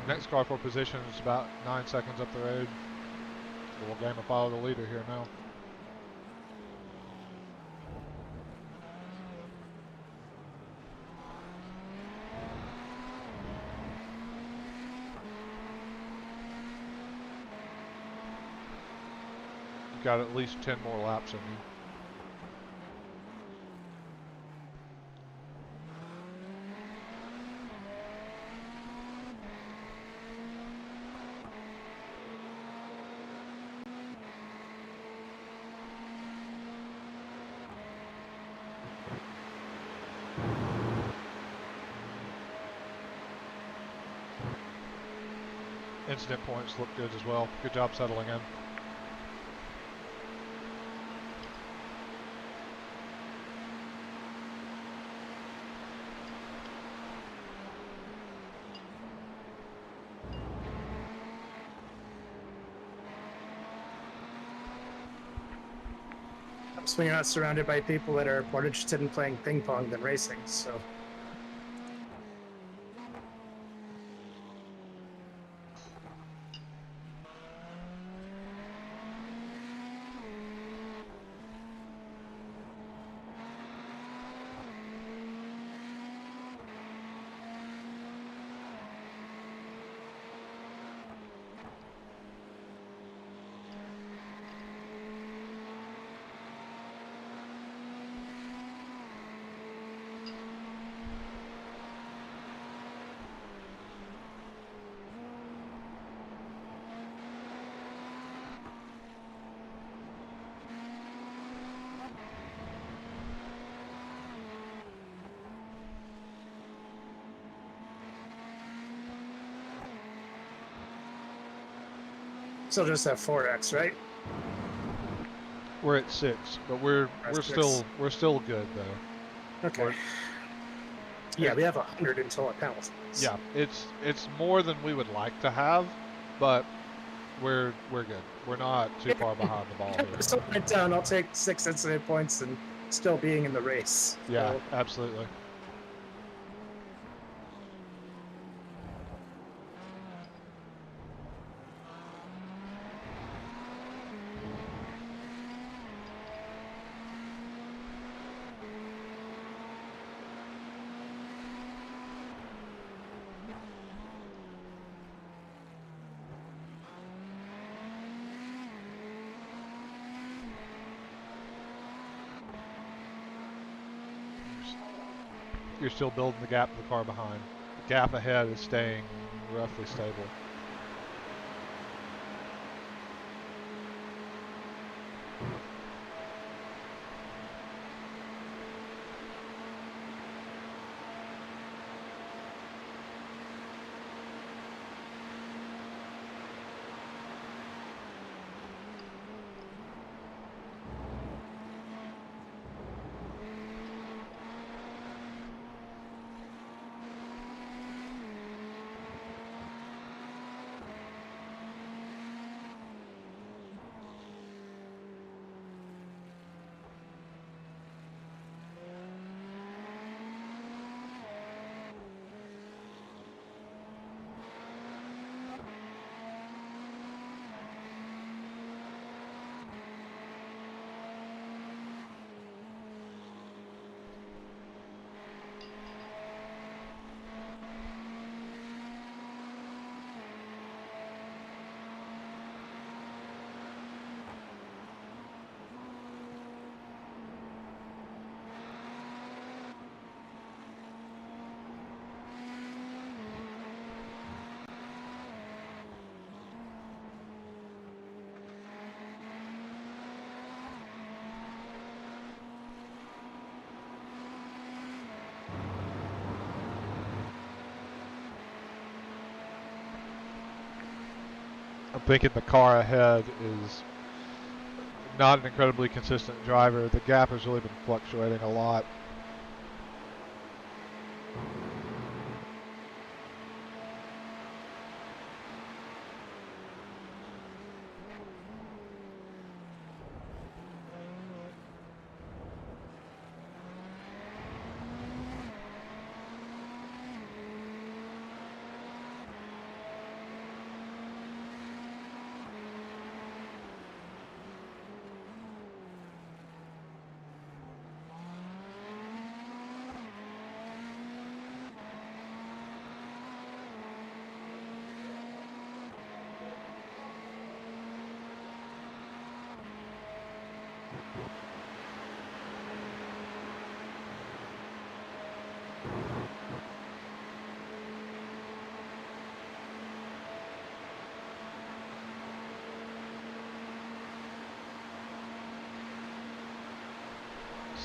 Speaker 1: Next car for position is about 9 seconds up the road. So we'll game and follow the leader here now. You've got at least 10 more laps in you. incident points look good as well. Good job settling in.
Speaker 5: So you're not surrounded by people that are more interested in playing ping pong than racing, so. Still just have 4x, right?
Speaker 1: We're at 6, but we're
Speaker 5: That's
Speaker 1: still good though.
Speaker 5: Okay. Yeah, we have 100 until a penalty.
Speaker 1: Yeah, it's more than we would like to have, but we're good. We're not too far behind the ball here.
Speaker 5: So right down, I'll take 6 incident points and still being in the race.
Speaker 1: Yeah,
Speaker 5: So,
Speaker 1: absolutely. You're still building the gap to the car behind. The gap ahead is staying roughly stable. I'm thinking the car ahead is not an incredibly consistent driver. The gap has really been fluctuating a lot.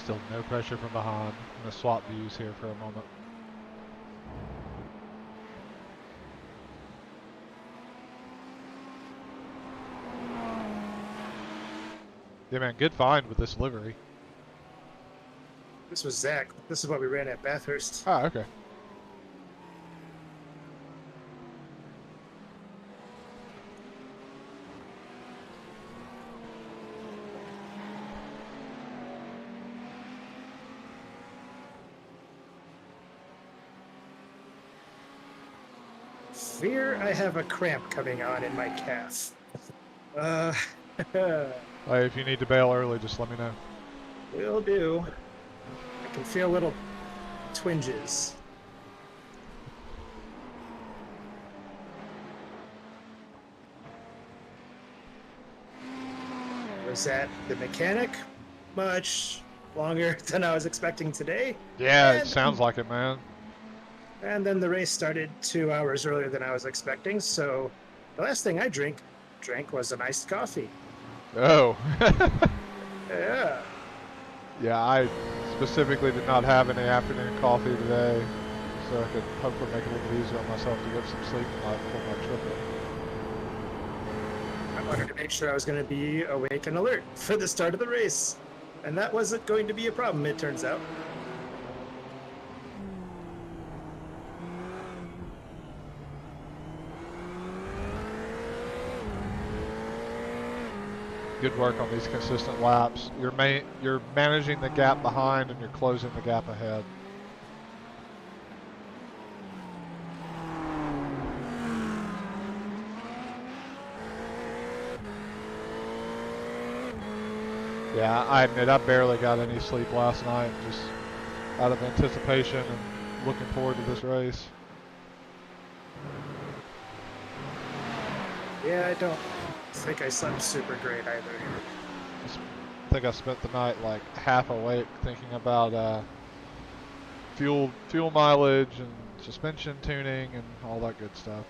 Speaker 1: Still no pressure from behind. I'm going to swap views here for a moment. Yeah, man, good find with this livery.
Speaker 5: This was Zach. This is what we ran at Bathurst.
Speaker 1: Ah, okay.
Speaker 5: Fear I have a cramp coming on in my calf.
Speaker 1: Hey, if you need to bail early, just let me know.
Speaker 5: Will do. I can feel little twinges. Was at the mechanic much longer than I was expecting today.
Speaker 1: Yeah, it
Speaker 5: And-
Speaker 1: sounds like it, man.
Speaker 5: And then the race started 2 hours earlier than I was expecting, so the last thing I drank was an iced coffee.
Speaker 1: Oh.
Speaker 5: Yeah.
Speaker 1: Yeah, I specifically did not have any afternoon coffee today, so I could hopefully make it a little easier on myself to get some sleep tonight before my triple.
Speaker 5: I wanted to make sure I was going to be awake and alert for the start of the race. And that wasn't going to be a problem, it turns out.
Speaker 1: Good work on these consistent laps. You're managing the gap behind and you're closing the gap ahead. Yeah, I admit I barely got any sleep last night, just out of anticipation and looking forward to this race.
Speaker 5: Yeah, I don't think I slept super great either.
Speaker 1: I think I spent the night like half awake thinking about fuel mileage and suspension tuning and all that good stuff.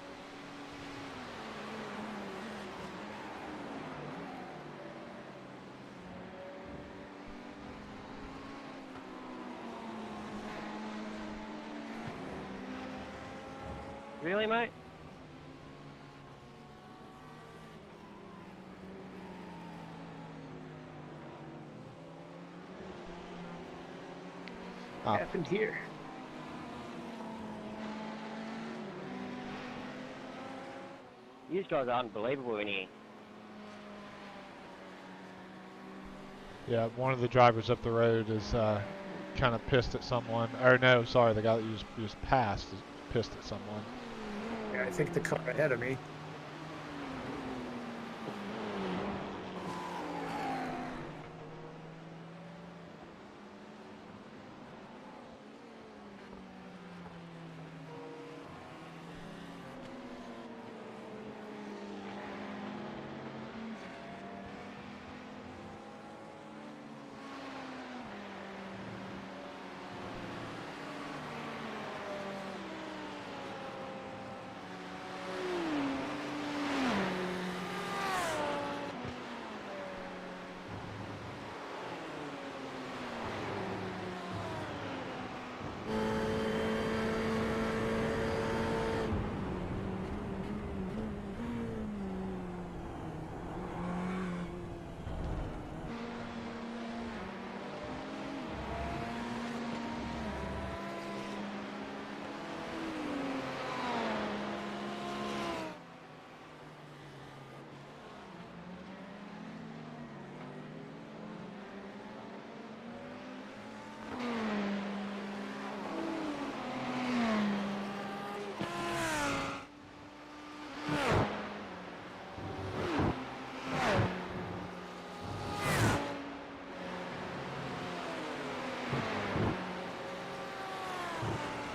Speaker 6: Really, mate?
Speaker 5: What happened here?
Speaker 6: You guys are unbelievable in here.
Speaker 1: Yeah, one of the drivers up the road is kind of pissed at someone. Or no, sorry, the guy that you just passed is pissed at someone.
Speaker 5: Yeah, I think the car ahead of me.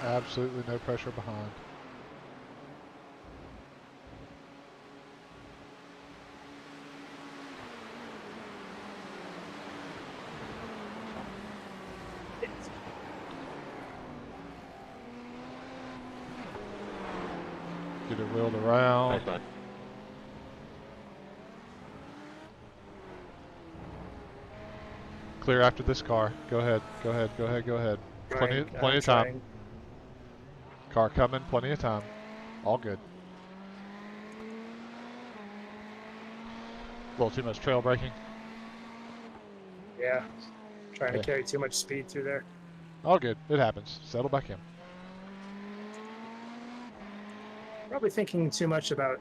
Speaker 1: Absolutely no pressure behind. Get it wheeled around.
Speaker 6: Nice, mate.
Speaker 1: Clear after this car. Go ahead. Go ahead. Go ahead. Go ahead. Plenty
Speaker 5: I'm
Speaker 1: of time.
Speaker 5: trying.
Speaker 1: Car coming. Plenty of time. All good. A little too much trail braking.
Speaker 5: Yeah, trying to
Speaker 1: Yeah.
Speaker 5: carry too much speed through there.
Speaker 1: All good. It happens. Settle back in.
Speaker 5: Probably thinking too much about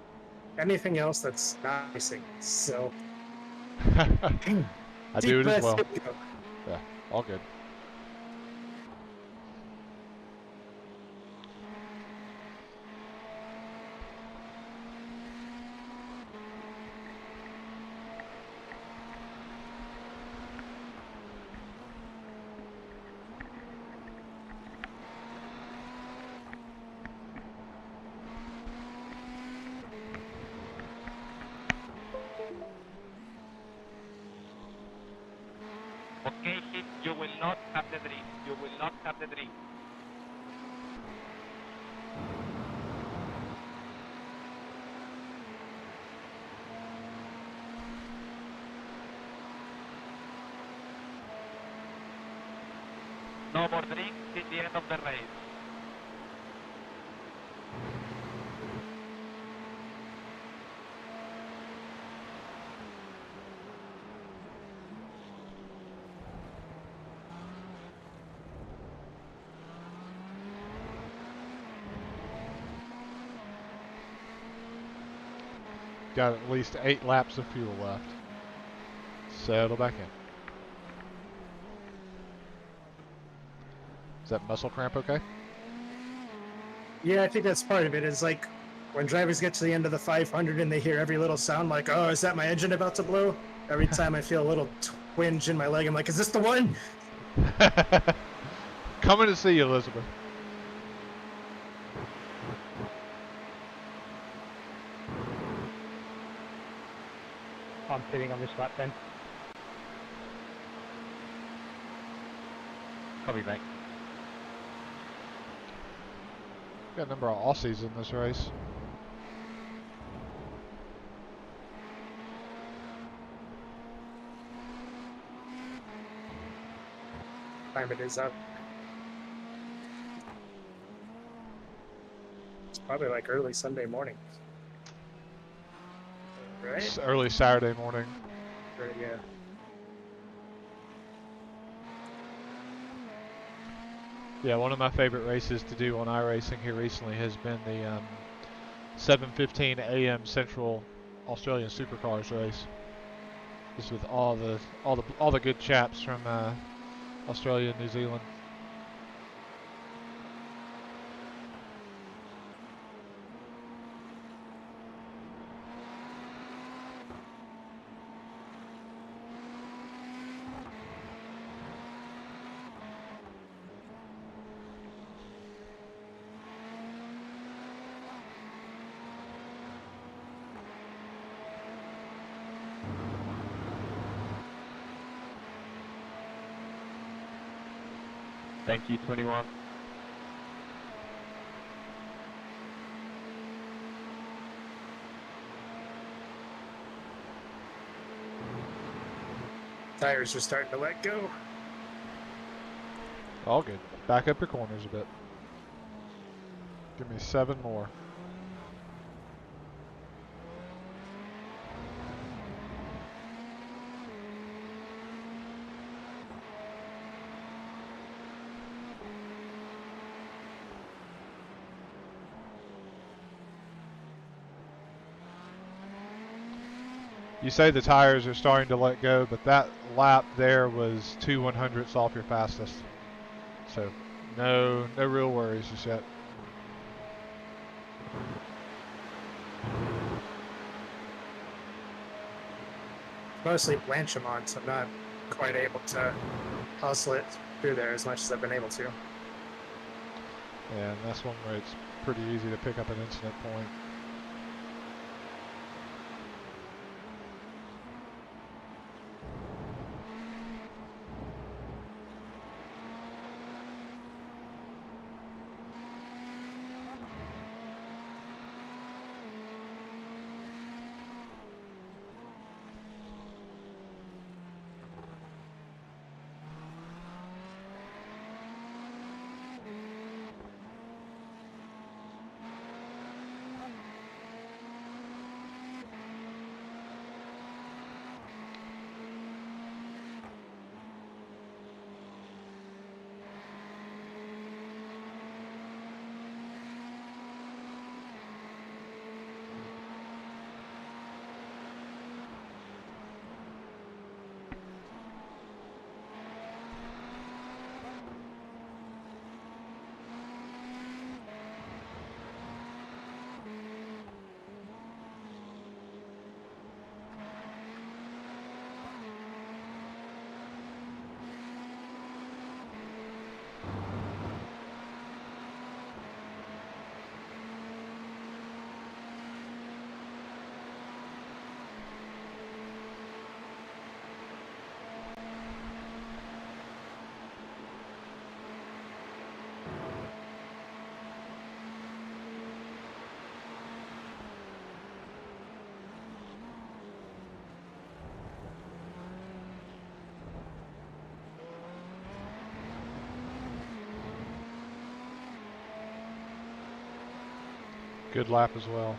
Speaker 5: anything else that's not racing. So
Speaker 1: I do
Speaker 5: deep
Speaker 1: it as
Speaker 5: breath.
Speaker 1: well.
Speaker 5: Here we go.
Speaker 1: Yeah. All good.
Speaker 7: Okay, Sid, you will not have the drift. You will not have the drift. No more drift till the end of the race.
Speaker 1: Got at least 8 laps of fuel left. Settle back in. Is that muscle cramp okay?
Speaker 5: Yeah, I think that's part of it. Is like when drivers get to the end of the 500 and they hear every little sound, like, "Oh, is that my engine about to blow?" Every time I feel a little twinge in my leg, I'm like, "Is this the one?"
Speaker 1: Coming to see you, Elizabeth.
Speaker 2: I'm pitting on this lap then.
Speaker 7: Copy, mate.
Speaker 1: Got a number of Aussies in this race.
Speaker 5: Time it is up. It's probably like early Sunday morning, right?
Speaker 1: It's early Saturday morning.
Speaker 5: Or, yeah.
Speaker 1: Yeah, one of my favorite races to do on iRacing here recently has been the 7:15 a.m. Central Australian Supercars race. Just with all the good chaps from Australia and New Zealand.
Speaker 7: Thank you, 21.
Speaker 5: Tires are starting to let go.
Speaker 1: All good. Back up your corners a bit. Give me 7 more. You say the tires are starting to let go, but that lap there was 2 100ths off your fastest. So no real worries just yet.
Speaker 5: Mostly Blanchimont, so I'm not quite able to hustle it through there as much as I've been able to.
Speaker 1: Yeah, and that's one where it's pretty easy to pick up an incident point. Good lap as well.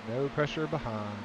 Speaker 1: No pressure behind.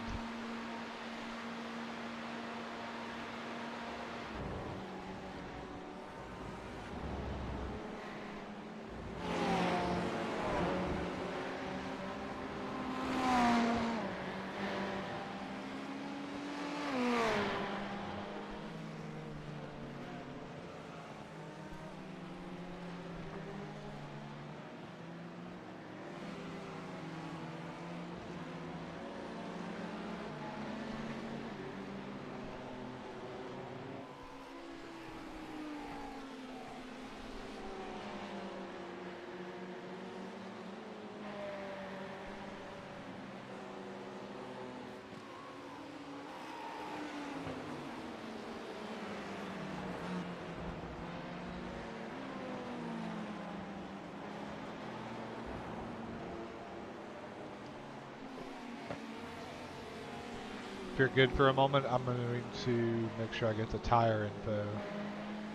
Speaker 1: If you're good for a moment, I'm going to make sure I get the tire info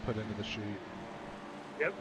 Speaker 1: put into the sheet.
Speaker 5: Yep.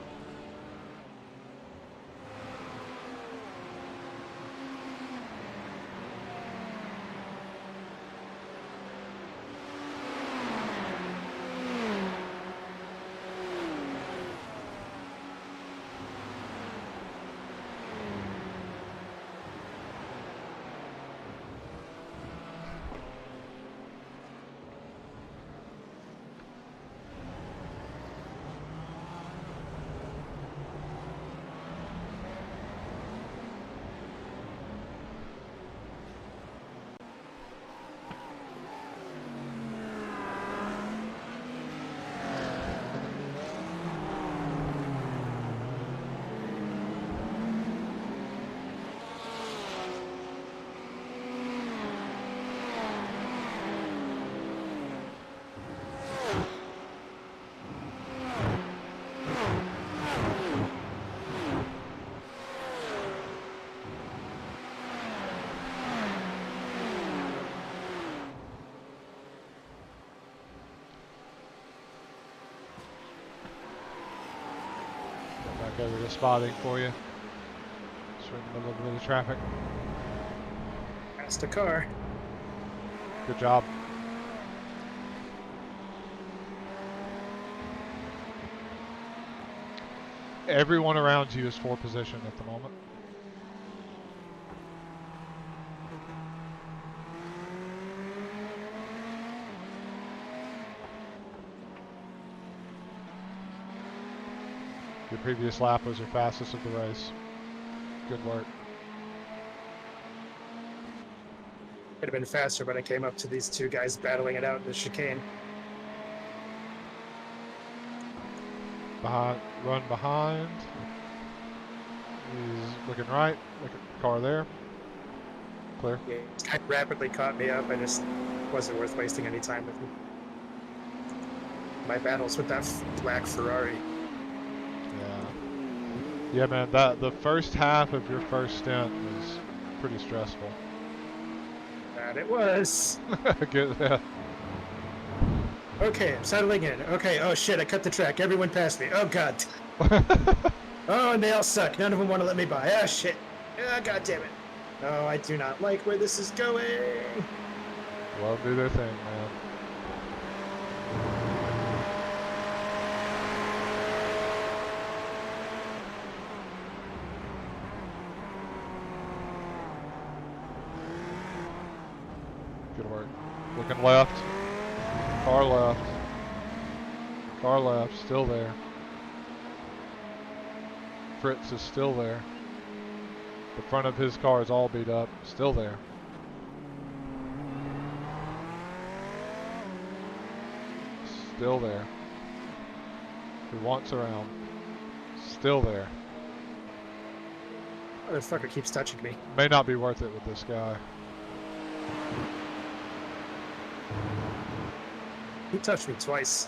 Speaker 1: Back over to spotting for you. Just in the middle of a bit of traffic.
Speaker 5: Passed a car.
Speaker 1: Good job. Everyone around you is for position at the moment. Your previous lap was your fastest of the race. Good work.
Speaker 5: Could have been faster, but I came up to these two guys battling it out in the chicane.
Speaker 1: Behind, run behind. He's looking right. Look at the car there. Clear.
Speaker 5: Yeah, this guy rapidly caught me up. I just wasn't worth wasting any time with him. My battles with that black Ferrari.
Speaker 1: Yeah, man. The first half of your first stint was pretty stressful.
Speaker 5: That it was.
Speaker 1: Good. Yeah.
Speaker 5: Okay, I'm settling in. Okay, oh shit, I cut the track. Everyone passed me. Oh god. Oh, and they all suck. None of them want to let me by. Ah, shit. Ah, god damn it. Oh, I do not like where this is going.
Speaker 1: Well, do their thing, man. Good work. Looking left. Car left. Car left. Still there. Fritz is still there. The front of his car is all beat up. Still there. Still there. Who wants around? Still there.
Speaker 5: Motherfucker keeps touching me.
Speaker 1: May not be worth it with this guy.
Speaker 5: He touched me twice.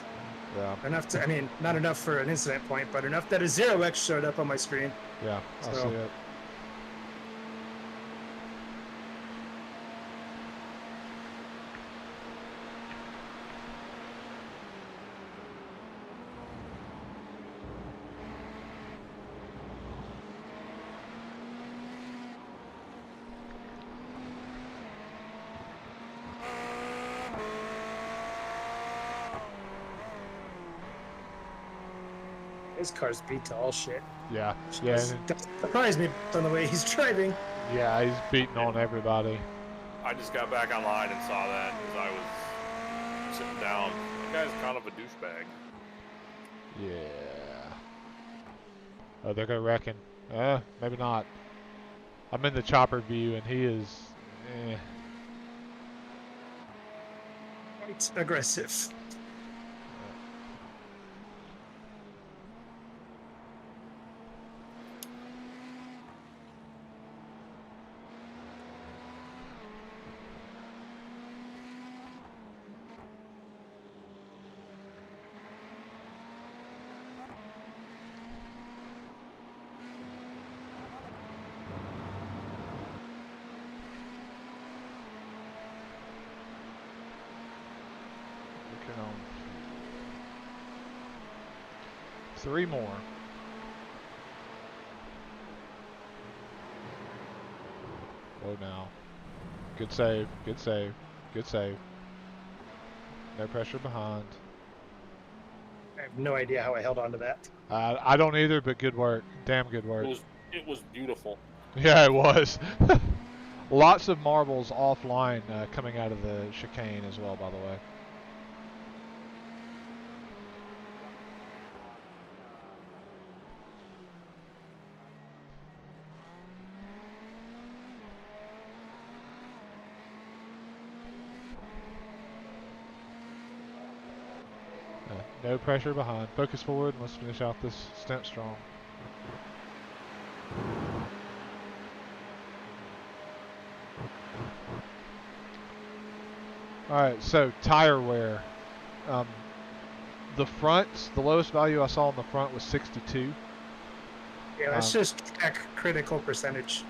Speaker 1: Yeah,
Speaker 5: Enough to, I mean, not enough for an incident point, but enough that a 0x showed up on my screen.
Speaker 1: yeah, I
Speaker 5: So-
Speaker 1: see it.
Speaker 5: His car's beat to all shit.
Speaker 1: Yeah, yeah,
Speaker 5: Doesn't surprise me on the way he's driving.
Speaker 1: yeah. He's beating on everybody.
Speaker 4: I just got back online and saw that because I was sitting down. That guy's kind of a douchebag.
Speaker 1: Yeah. Oh, they're gonna reckon. Maybe not. I'm in the chopper view, and he is.
Speaker 5: Quite aggressive.
Speaker 1: Looking on. 3 more. Oh, now. Good save. Good save. Good save. No pressure behind.
Speaker 5: I have no idea how I held on to that.
Speaker 1: I don't either, but good work. Damn good work.
Speaker 4: It was beautiful.
Speaker 1: Yeah, it was. Lots of marbles offline coming out of the chicane as well, by the way. No pressure behind. Focus forward. Let's finish out this stint strong. Alright, so tire wear. The front, the lowest value I saw on the front was 62.
Speaker 5: Yeah, let's just check critical percentage.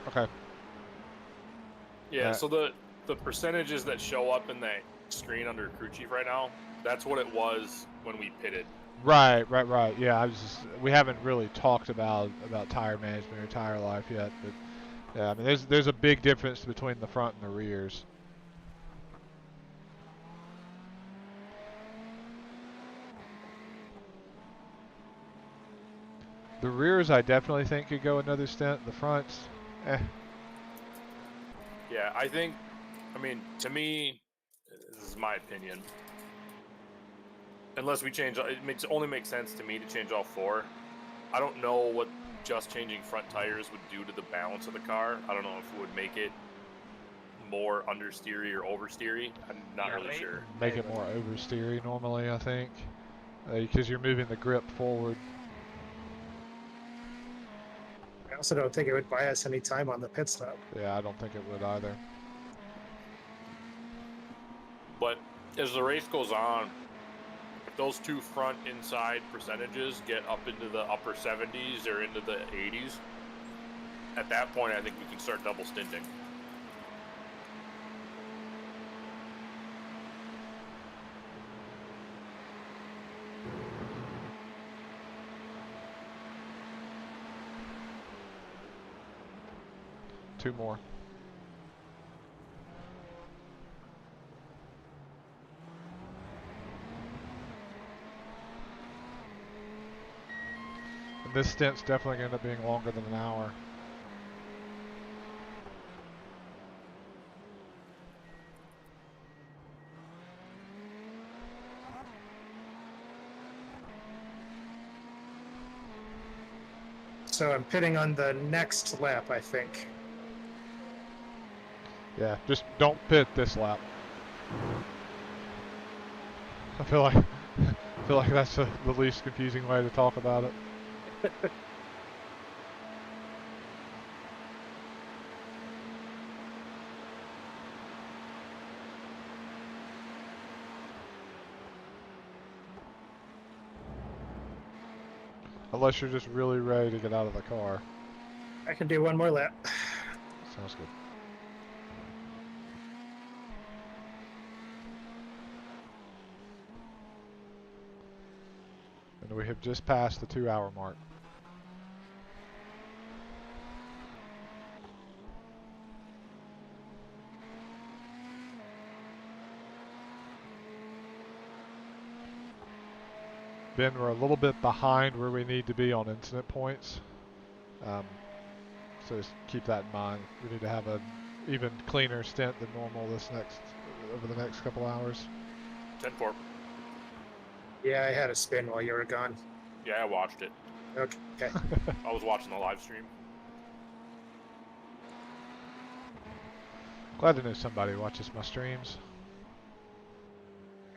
Speaker 1: Okay.
Speaker 4: Yeah, so the percentages that show up in that screen under crew chief right now, that's what it was when we pitted.
Speaker 1: Right. Yeah, we haven't really talked about tire management or tire life yet, but yeah, I mean there's a big difference between the front and the rears. The rears I definitely think could go another stint. The fronts,
Speaker 4: Yeah, I mean, to me, this is my opinion. Unless we change, only makes sense to me to change all 4. I don't know what just changing front tires would do to the balance of the car. I don't know if it would make it more understeery or oversteery. I'm not really sure.
Speaker 1: Make it more oversteery normally, I think, because you're moving the grip forward.
Speaker 5: I also don't think it would buy us any time on the pit stop.
Speaker 1: Yeah, I don't think it would either.
Speaker 4: But as the race goes on, if those 2 front inside percentages get up into the upper 70s or into the 80s, at that point I think we can start double stinting.
Speaker 1: Two more. And this stint's definitely going to end up being longer than an hour.
Speaker 5: So I'm pitting on the next lap, I think.
Speaker 1: Yeah, just don't pit this lap. I feel like that's the least confusing way to talk about it. Unless you're just really ready to get out of the car.
Speaker 5: I can do one more lap.
Speaker 1: Sounds good. And we have just passed the 2-hour mark. Ben, we're a little bit behind where we need to be on incident points. So just keep that in mind. We need to have an even cleaner stint than normal over the next couple hours.
Speaker 4: 10-4.
Speaker 5: Yeah, I had a spin while you were gone.
Speaker 4: Yeah, I watched it.
Speaker 5: Okay.
Speaker 4: I was watching the live stream.
Speaker 1: Glad to know somebody watches my streams.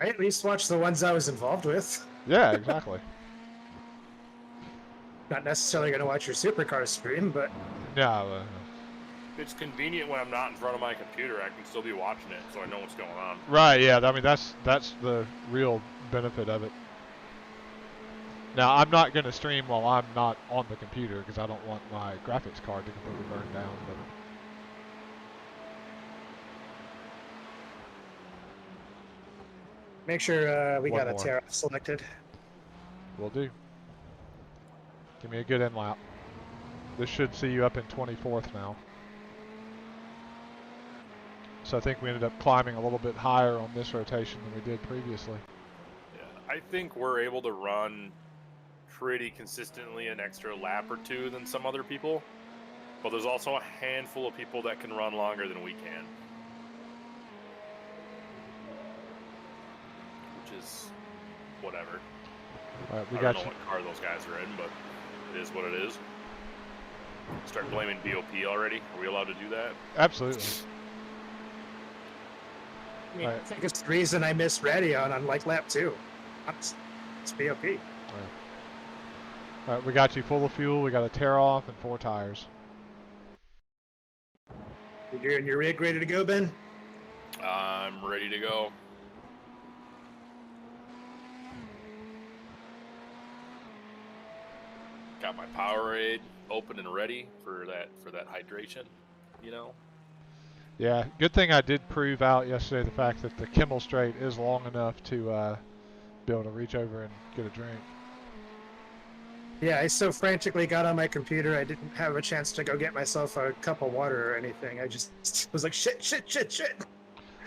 Speaker 5: I at least watched the ones I was involved with.
Speaker 1: Yeah, exactly.
Speaker 5: Not necessarily going to watch your supercar stream, but
Speaker 1: No,
Speaker 4: It's convenient when I'm not in front of my computer. I can still be watching it, so I know what's going on.
Speaker 1: right, yeah. I mean, that's the real benefit of it. Now, I'm not going to stream while I'm not on the computer because I don't want my graphics card to completely burn down. But
Speaker 5: make sure we
Speaker 1: One
Speaker 5: got a
Speaker 1: more.
Speaker 5: tear off selected.
Speaker 1: we'll do. Give me a good in lap. This should see you up in 24th now. So I think we ended up climbing a little bit higher on this rotation than we did previously.
Speaker 4: Yeah, I think we're able to run pretty consistently an extra lap or two than some other people. But there's also a handful of people that can run longer than we can. Which is whatever.
Speaker 1: All right, we
Speaker 4: I
Speaker 1: got
Speaker 4: don't know
Speaker 1: you.
Speaker 4: what car those guys are in, but it is what it is. Start blaming BOP already? Are we allowed to do that?
Speaker 1: Absolutely.
Speaker 5: I mean,
Speaker 1: Right.
Speaker 5: I think it's the reason I missed Radion on like lap 2. It's BOP.
Speaker 1: All right, we got you full of fuel. We got a tear off and 4 tires.
Speaker 5: You're in your rig ready to go, Ben?
Speaker 4: I'm ready to go. Got my Powerade open and ready for that hydration, you know.
Speaker 1: Yeah, good thing I did prove out yesterday the fact that the Kimmel Straight is long enough to be able to reach over and get a drink.
Speaker 5: Yeah, I so frantically got on my computer, I didn't have a chance to go get myself a cup of water or anything. I just was like, shit.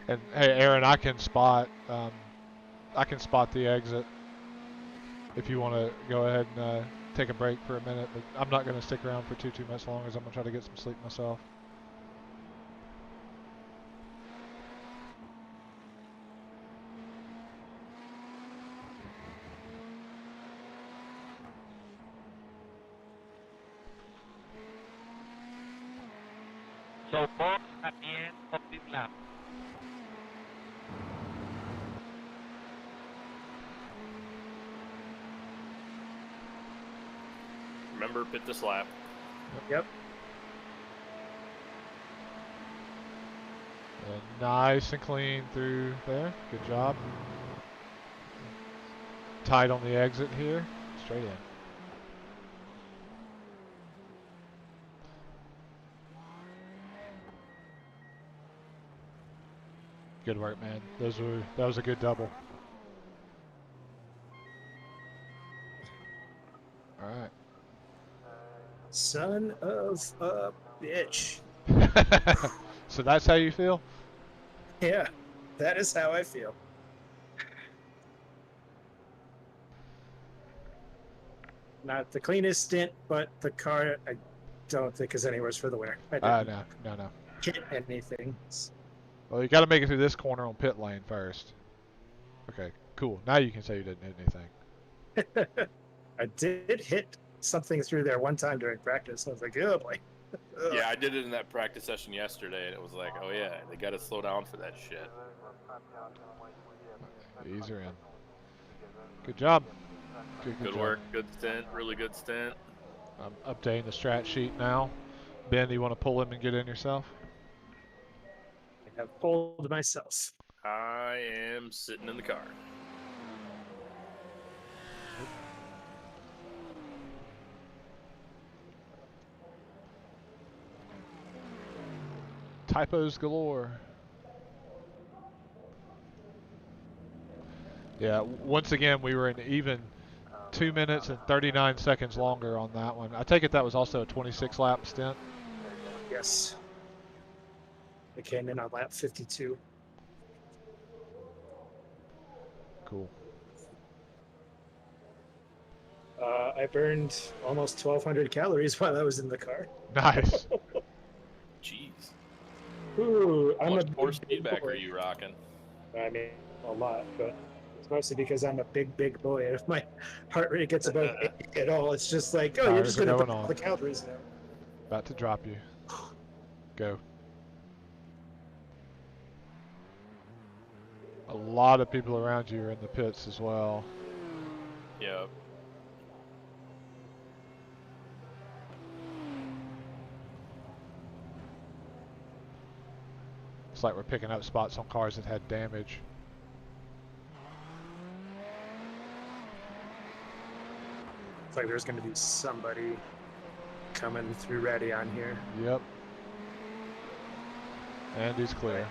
Speaker 1: And hey, Aaron, I can spot the exit if you want to go ahead and take a break for a minute. But I'm not going to stick around for too much longer, as I'm going to try to get some sleep myself.
Speaker 7: So box at the end of this lap.
Speaker 4: Remember, pit this lap.
Speaker 5: Yep.
Speaker 1: And nice and clean through there. Good job. Tight on the exit here. Straight in. Good work, man. That was a good double. All right.
Speaker 5: Son of a bitch.
Speaker 1: So that's how you feel?
Speaker 5: Yeah, that is how I feel. Not the cleanest stint, but the car I don't think is anywhere for the winner. I didn't
Speaker 1: No.
Speaker 5: hit anything.
Speaker 1: Well, you got to make it through this corner on pit lane first. Okay, cool. Now you can say you didn't hit anything.
Speaker 5: I did hit something through there one time during practice. I was like, oh boy. Ugh.
Speaker 4: Yeah, I did it in that practice session yesterday, and it was like, oh yeah, they got to slow down for that shit.
Speaker 1: Ease her in. Good job. Good
Speaker 4: Good
Speaker 1: job.
Speaker 4: work, good stint, really good stint.
Speaker 1: I'm updating the strat sheet now. Ben, do you want to pull him and get in yourself?
Speaker 5: I have pulled myself.
Speaker 4: I am sitting in the car.
Speaker 1: Typos galore. Yeah, once again, we were in even 2 minutes and 39 seconds longer on that one. I take it that was also a 26 lap stint?
Speaker 5: Yes. I came in on lap 52.
Speaker 1: Cool.
Speaker 5: I burned almost 1,200 calories while I was in the car.
Speaker 1: Nice.
Speaker 8: Jeez.
Speaker 5: Ooh,
Speaker 8: How
Speaker 5: I'm
Speaker 8: much
Speaker 5: a
Speaker 8: force
Speaker 5: big
Speaker 8: feedback
Speaker 5: boy.
Speaker 8: are you rocking?
Speaker 5: I mean, a lot, but it's mostly because I'm a big boy. And if my heart rate gets above 80 at all, it's just like, oh, you're
Speaker 1: Tires
Speaker 5: just
Speaker 1: are
Speaker 5: going to
Speaker 1: going
Speaker 5: burn all
Speaker 1: on.
Speaker 5: the calories now.
Speaker 1: About to drop you. Go. A lot of people around you are in the pits as well.
Speaker 8: Yep.
Speaker 1: It's like we're picking up spots on cars that had damage.
Speaker 5: It's like there's going to be somebody coming through ready on here.
Speaker 1: Yep. And he's clear.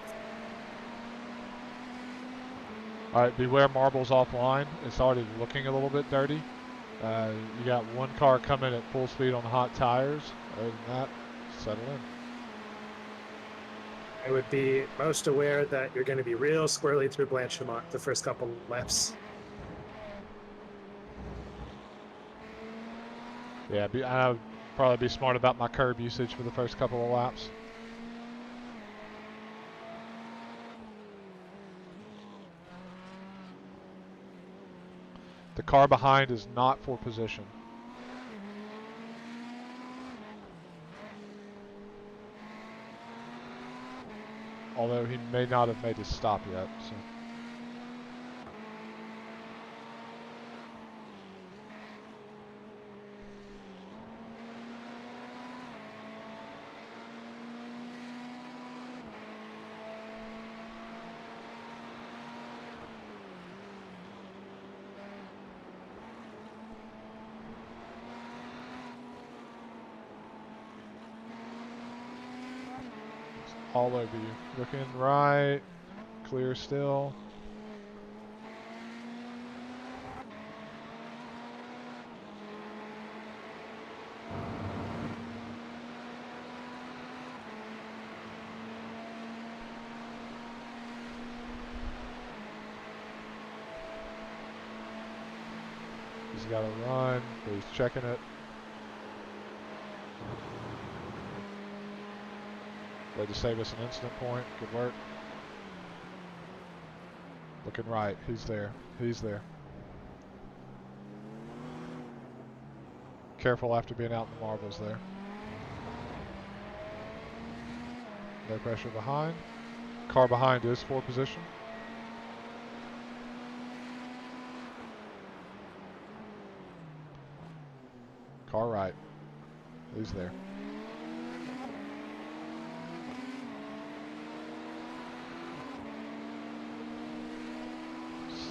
Speaker 1: Alright, beware marbles offline. It's already looking a little bit dirty. You got one car coming at full speed on hot tires. Other than that, settle in.
Speaker 5: I would be most aware that you're going to be real squirrely through Blanchimont the first couple laps.
Speaker 1: Yeah, I would probably be smart about my curb usage for the first couple of laps. The car behind is not for position. Although he may not have made his stop yet. So. All over you. Looking right, clear still. He's got to run, but he's checking it. Way to save us an incident point. Good work. Looking right. He's there. He's there. Careful after being out in the marbles there. No pressure behind. Car behind is for position. Car right. He's there.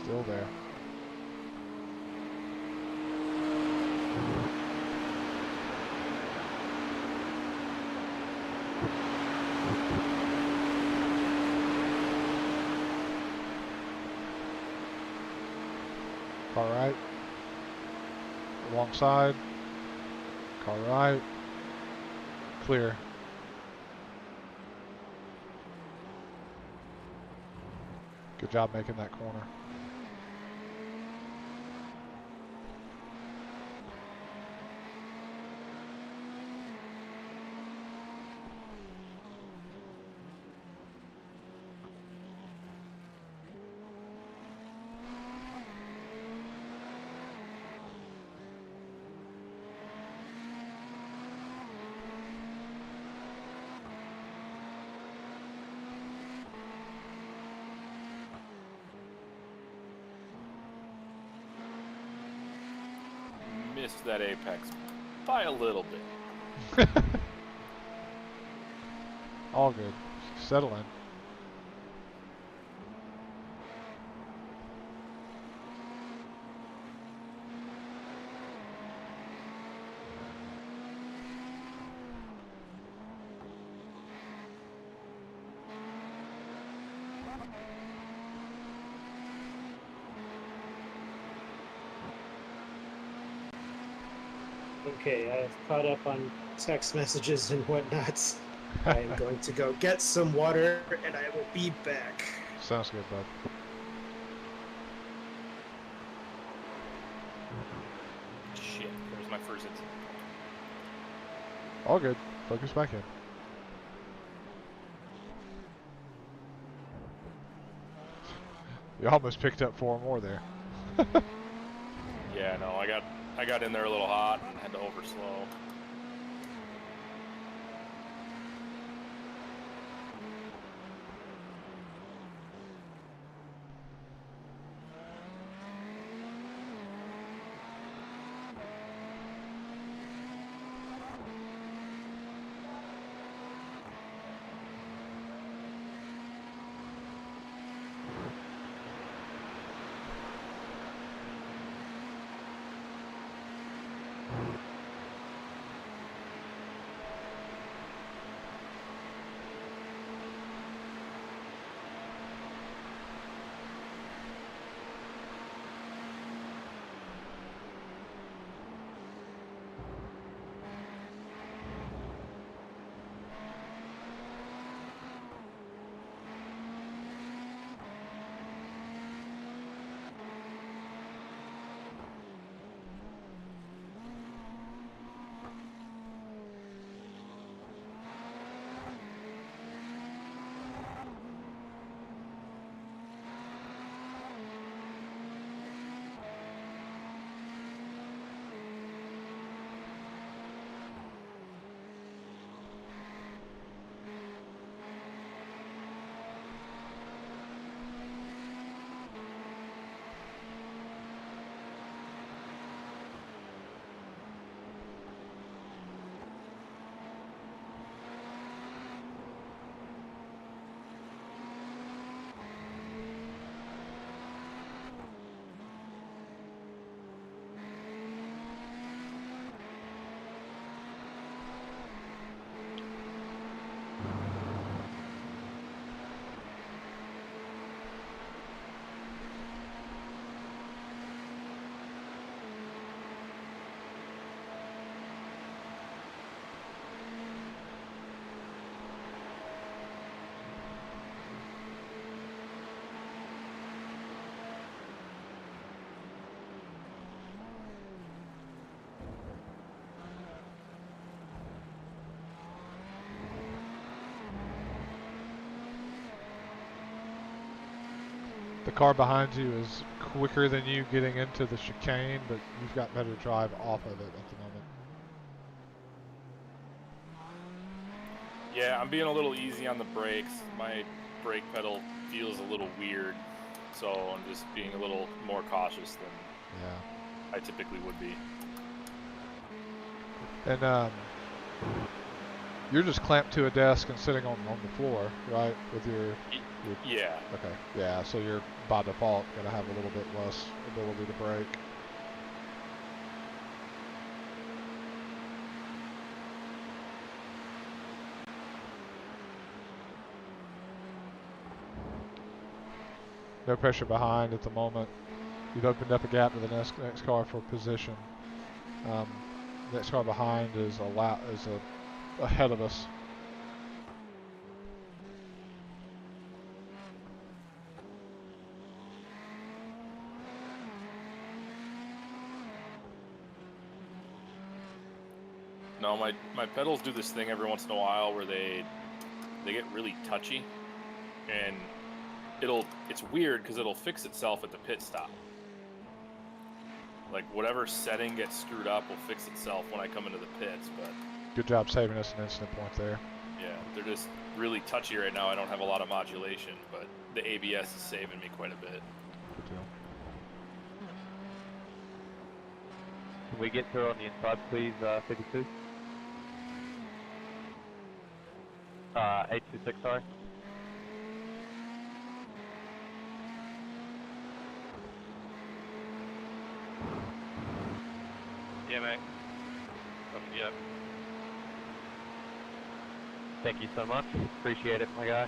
Speaker 1: Still there. Car right. Alongside. Car right. Clear. Good job making that corner.
Speaker 8: Missed that apex by a little bit.
Speaker 1: All good. Settle in.
Speaker 5: Okay, I have caught up on text messages and whatnot. I am going to go get some water, and I will be back.
Speaker 1: Sounds good, bud.
Speaker 8: Shit, there's my first incident.
Speaker 1: All good. Focus back in. You almost picked up 4 more there.
Speaker 8: Yeah, no, I got in there a little hot and had to overslow.
Speaker 1: The car behind you is quicker than you getting into the chicane, but you've got better drive off of it at the moment.
Speaker 8: Yeah, I'm being a little easy on the brakes. My brake pedal feels a little weird, so I'm just being a little more cautious than
Speaker 1: Yeah.
Speaker 8: I typically would be.
Speaker 1: And you're just clamped to a desk and sitting on the floor, right? With your
Speaker 8: Yeah.
Speaker 1: okay. Yeah, so you're by default gonna have a little bit less ability to brake. No pressure behind at the moment. You've opened up a gap to the next car for position. Next car behind is ahead of us.
Speaker 8: No, my pedals do this thing every once in a while where they get really touchy, and it's weird because it'll fix itself at the pit stop. Like whatever setting gets screwed up will fix itself when I come into the pits, but
Speaker 1: Good job saving us an incident point there.
Speaker 8: yeah, they're just really touchy right now. I don't have a lot of modulation, but the ABS is saving me quite a bit.
Speaker 1: Good deal.
Speaker 9: Can we get through on the inside, please, 52? 826, sorry.
Speaker 7: Yeah, mate. Yep.
Speaker 9: Thank you so much. Appreciate it, my guy.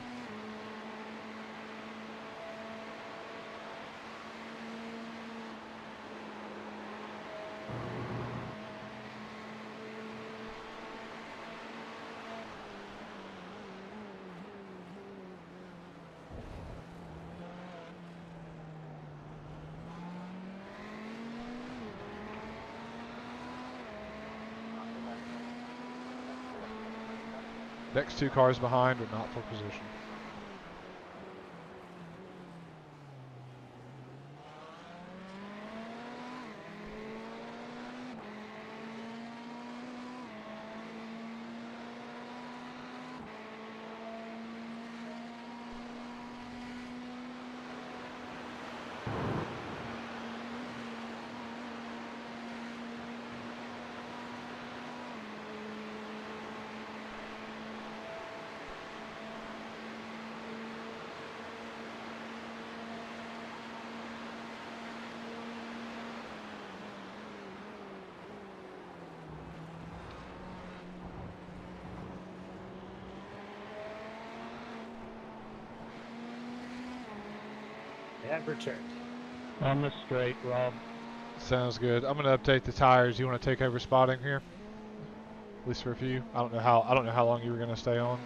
Speaker 1: Next 2 cars behind are not for position.
Speaker 5: And returned.
Speaker 2: On the straight, Rob.
Speaker 1: Sounds good. I'm gonna update the tires. You want to take over spotting here? At least for a few. I don't know how long you were gonna stay on.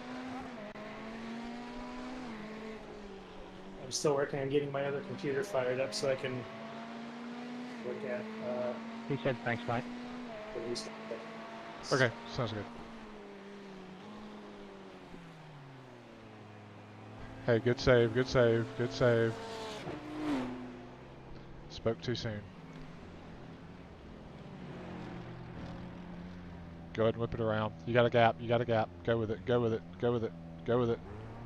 Speaker 5: I'm still working on getting my other computer fired up so I can look at
Speaker 2: He said thanks, mate.
Speaker 5: the restart.
Speaker 1: Okay, sounds good. Hey, good save, good save, good save. Spoke too soon. Go ahead and whip it around. You got a gap, you got a gap. Go with it, go with it, go with it, go with it.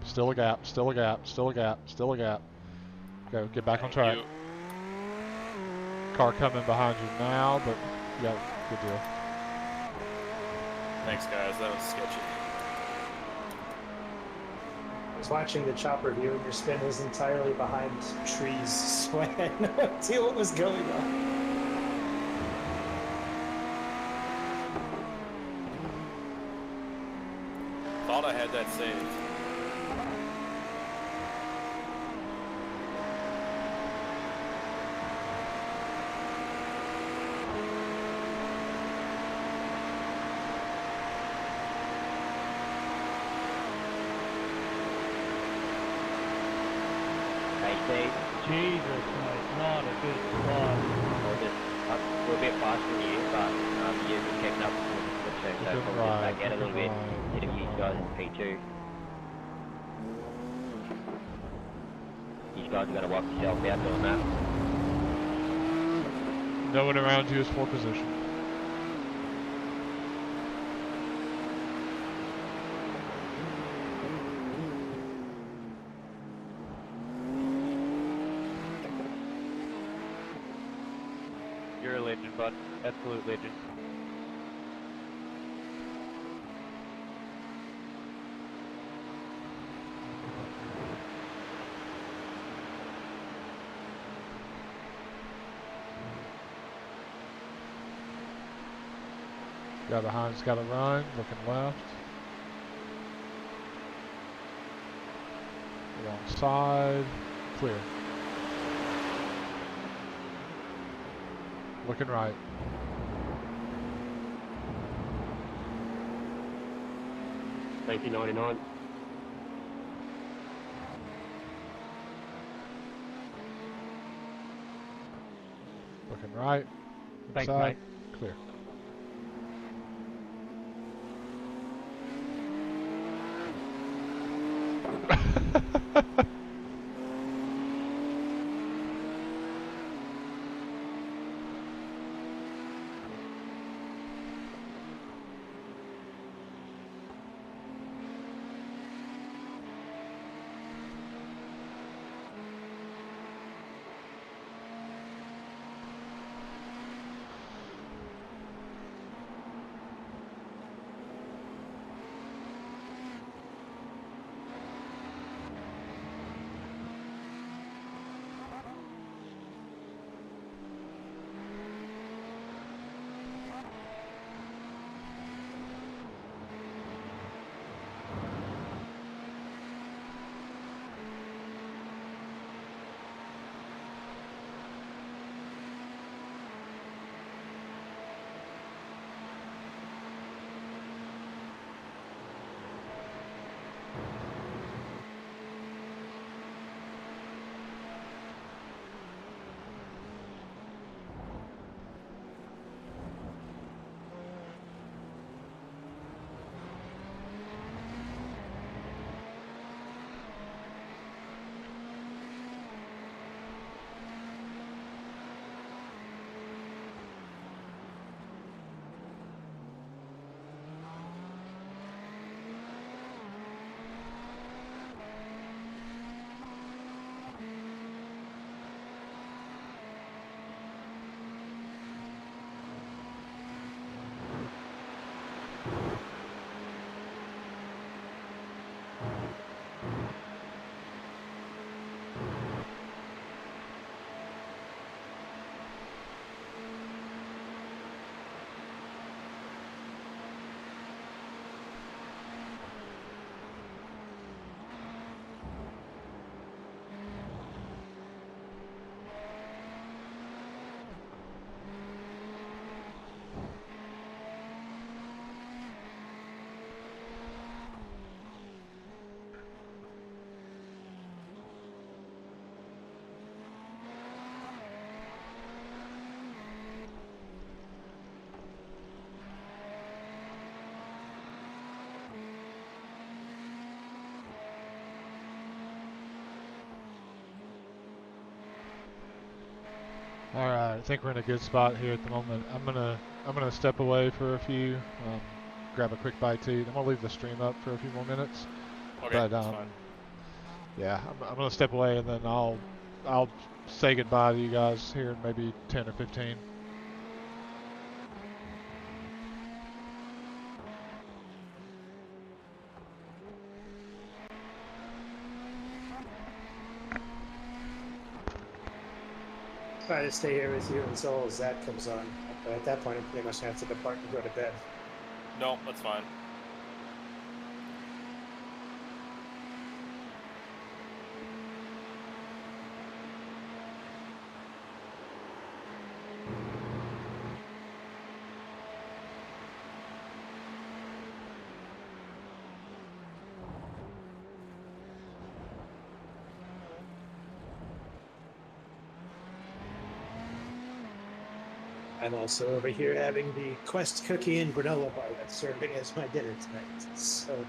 Speaker 1: Still a gap, still a gap, still a gap, still a gap. Go, get back on track. Car coming behind you now, but you got a good deal.
Speaker 8: Thanks, guys. That was sketchy.
Speaker 5: I was watching the chopper view and your spin was entirely behind trees, so I had no idea what was going on.
Speaker 8: Thought I had that saved.
Speaker 2: Jesus, mate, not a good spot.
Speaker 6: We're a bit faster than you, but you've been keeping up with the switch, so probably just back out a little bit ahead of you guys in P2. You guys are going to wipe yourself out doing that.
Speaker 1: No one around you is for position.
Speaker 9: You're a legend, bud. Absolute legend.
Speaker 1: Guy behind's got to run, looking left. Wrong side, clear. Looking right.
Speaker 6: Thank you, 99.
Speaker 1: Looking right.
Speaker 2: Thanks,
Speaker 1: Inside,
Speaker 2: mate.
Speaker 1: clear. I think we're in a good spot here at the moment. I'm gonna step away for a few, grab a quick bite to eat. I'm gonna leave the stream up for a few more minutes.
Speaker 8: Okay,
Speaker 1: But
Speaker 8: that's fine.
Speaker 1: yeah, I'm gonna step away and then I'll say goodbye to you guys here in maybe 10 or 15.
Speaker 5: Try to stay here with you until Zach comes on. But at that point, I'm pretty much gonna have to depart and go to bed.
Speaker 8: No, that's fine.
Speaker 5: I'm also over here having the Quest cookie and granola bar that's serving as my dinner tonight. So.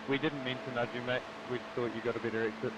Speaker 9: We didn't mean to nudge you, mate. We thought you got a better exit.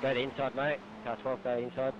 Speaker 6: Go to inside, mate. Car 12, go inside.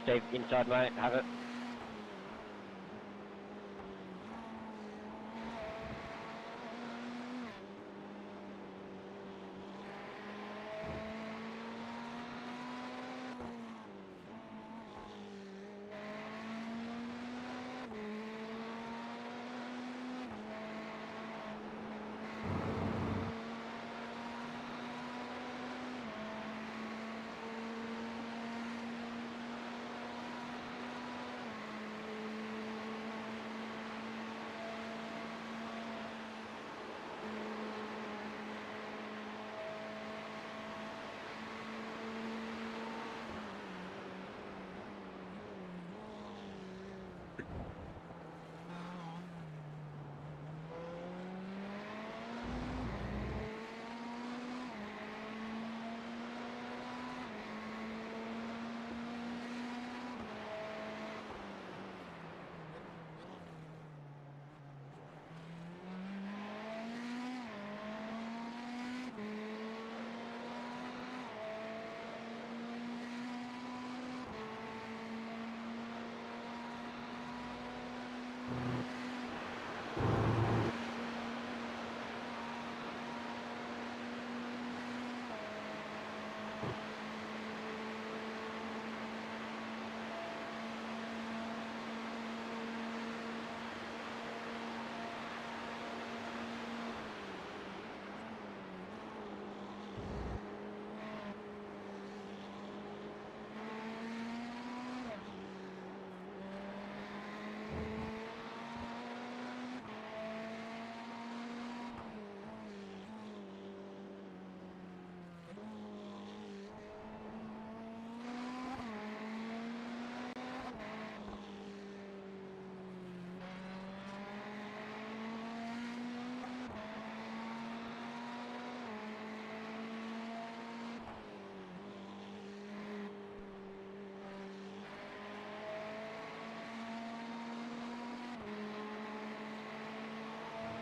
Speaker 6: Stay inside, mate. Have it.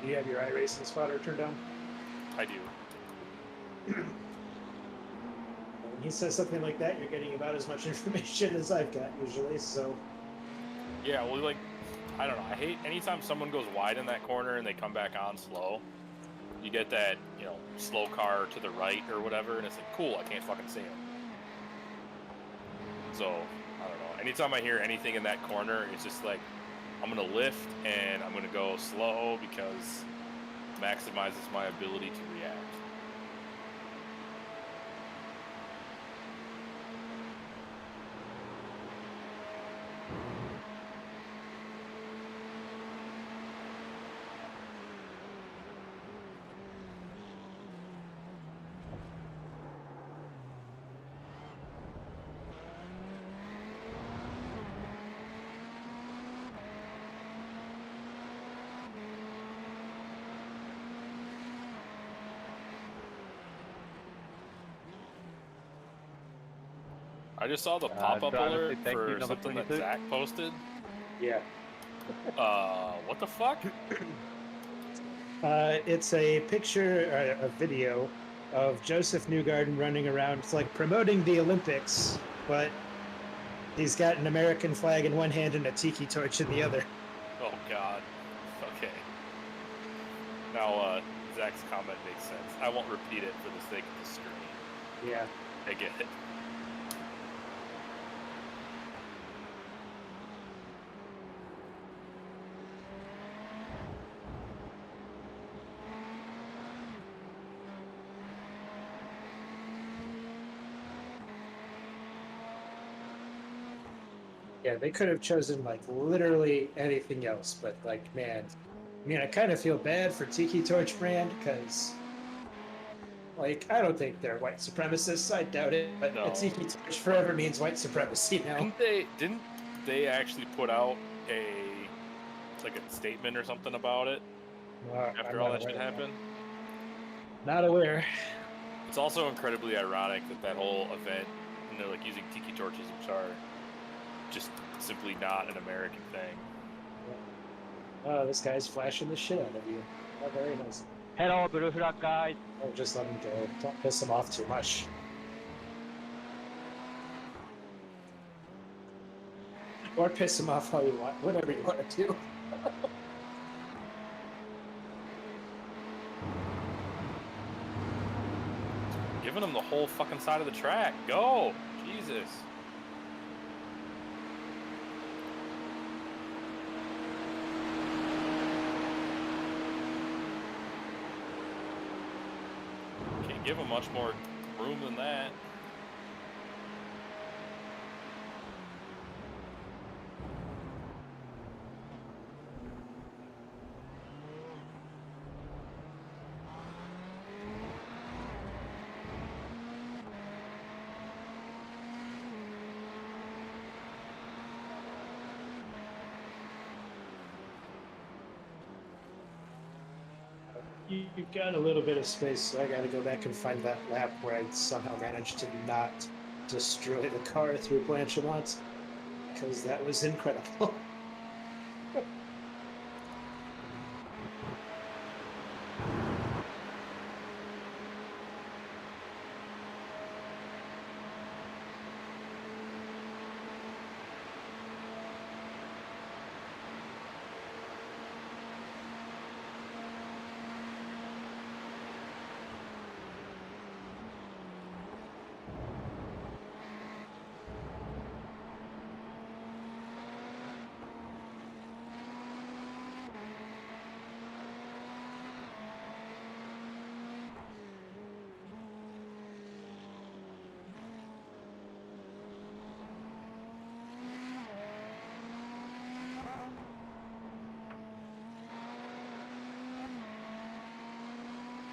Speaker 5: Do you have your iRacing spotter turned on?
Speaker 4: I do.
Speaker 5: When he says something like that, you're getting about as much information as I've got usually, so...
Speaker 4: Yeah, well, like, I don't know. I hate anytime someone goes wide in that corner and they come back on slow. You get that, you know, slow car to the right or whatever, and it's like, cool, I can't fucking see him. So, I don't know. Anytime I hear anything in that corner, it's just like, I'm going to lift and I'm going to go slow because it maximizes my ability to react. I just saw the pop-up
Speaker 9: driver,
Speaker 4: alert
Speaker 9: thank you,
Speaker 4: for
Speaker 9: number
Speaker 4: something that
Speaker 9: 22.
Speaker 4: Zach posted.
Speaker 5: Yeah.
Speaker 4: What the fuck?
Speaker 5: It's a picture, a video of Joseph Newgarden running around. It's like promoting the Olympics, but he's got an American flag in one hand and a tiki torch in the other.
Speaker 4: Oh, God. Okay. Now, Zach's comment makes sense. I won't repeat it for the sake of the stream.
Speaker 5: Yeah.
Speaker 4: I get it.
Speaker 5: Yeah, they could have chosen like literally anything else, but like, man, I mean, I kind of feel bad for Tiki Torch brand because, like, I don't think they're white supremacists. I doubt it, but
Speaker 4: No.
Speaker 5: a Tiki Torch forever means white supremacy now.
Speaker 4: Didn't they actually put out a statement or something about it after all that shit happened?
Speaker 5: Not aware.
Speaker 4: It's also incredibly ironic that whole event, you know, like using tiki torches, which are just simply not an American thing.
Speaker 5: Oh, this guy's flashing the shit out of you. Oh, very nice.
Speaker 6: Hello, Brufrak guys.
Speaker 5: Oh, just let him go. Don't piss him off too much. Or piss him off how you want, whatever you want to do.
Speaker 4: Giving them the whole fucking side of the track. Go! Jesus. Can't give them much more room than that.
Speaker 5: You've got a little bit of space, so I gotta go back and find that lap where I somehow managed to not destroy the car through Blanchimont, because that was incredible.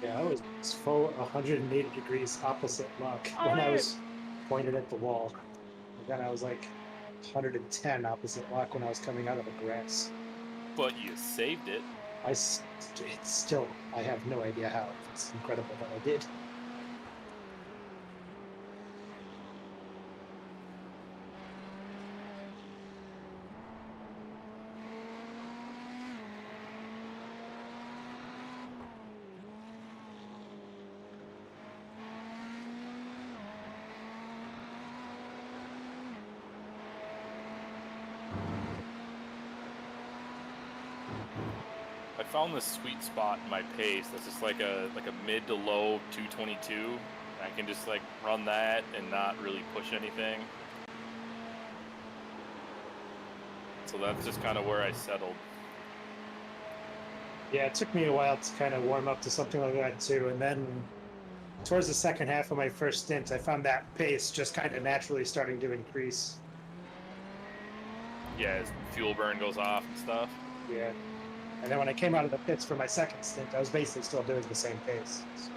Speaker 5: Yeah, I was full 180 degrees opposite luck when I was pointed at the wall. And then I was like 110 opposite luck when I was coming out of the grass.
Speaker 4: But you saved it.
Speaker 5: It's still, I have no idea how. It's incredible that I did.
Speaker 8: found this sweet spot in my pace that's just like a mid to low 222. I can just like run that and not really push anything. So that's just kind of where I settled.
Speaker 5: Yeah, it took me a while to kind of warm up to something like that too, and then towards the second half of my first stint, I found that pace just kind of naturally starting to increase.
Speaker 8: Yeah, as fuel burn goes off and stuff.
Speaker 5: Yeah. And then when I came out of the pits for my second stint, I was basically still doing the same pace. So.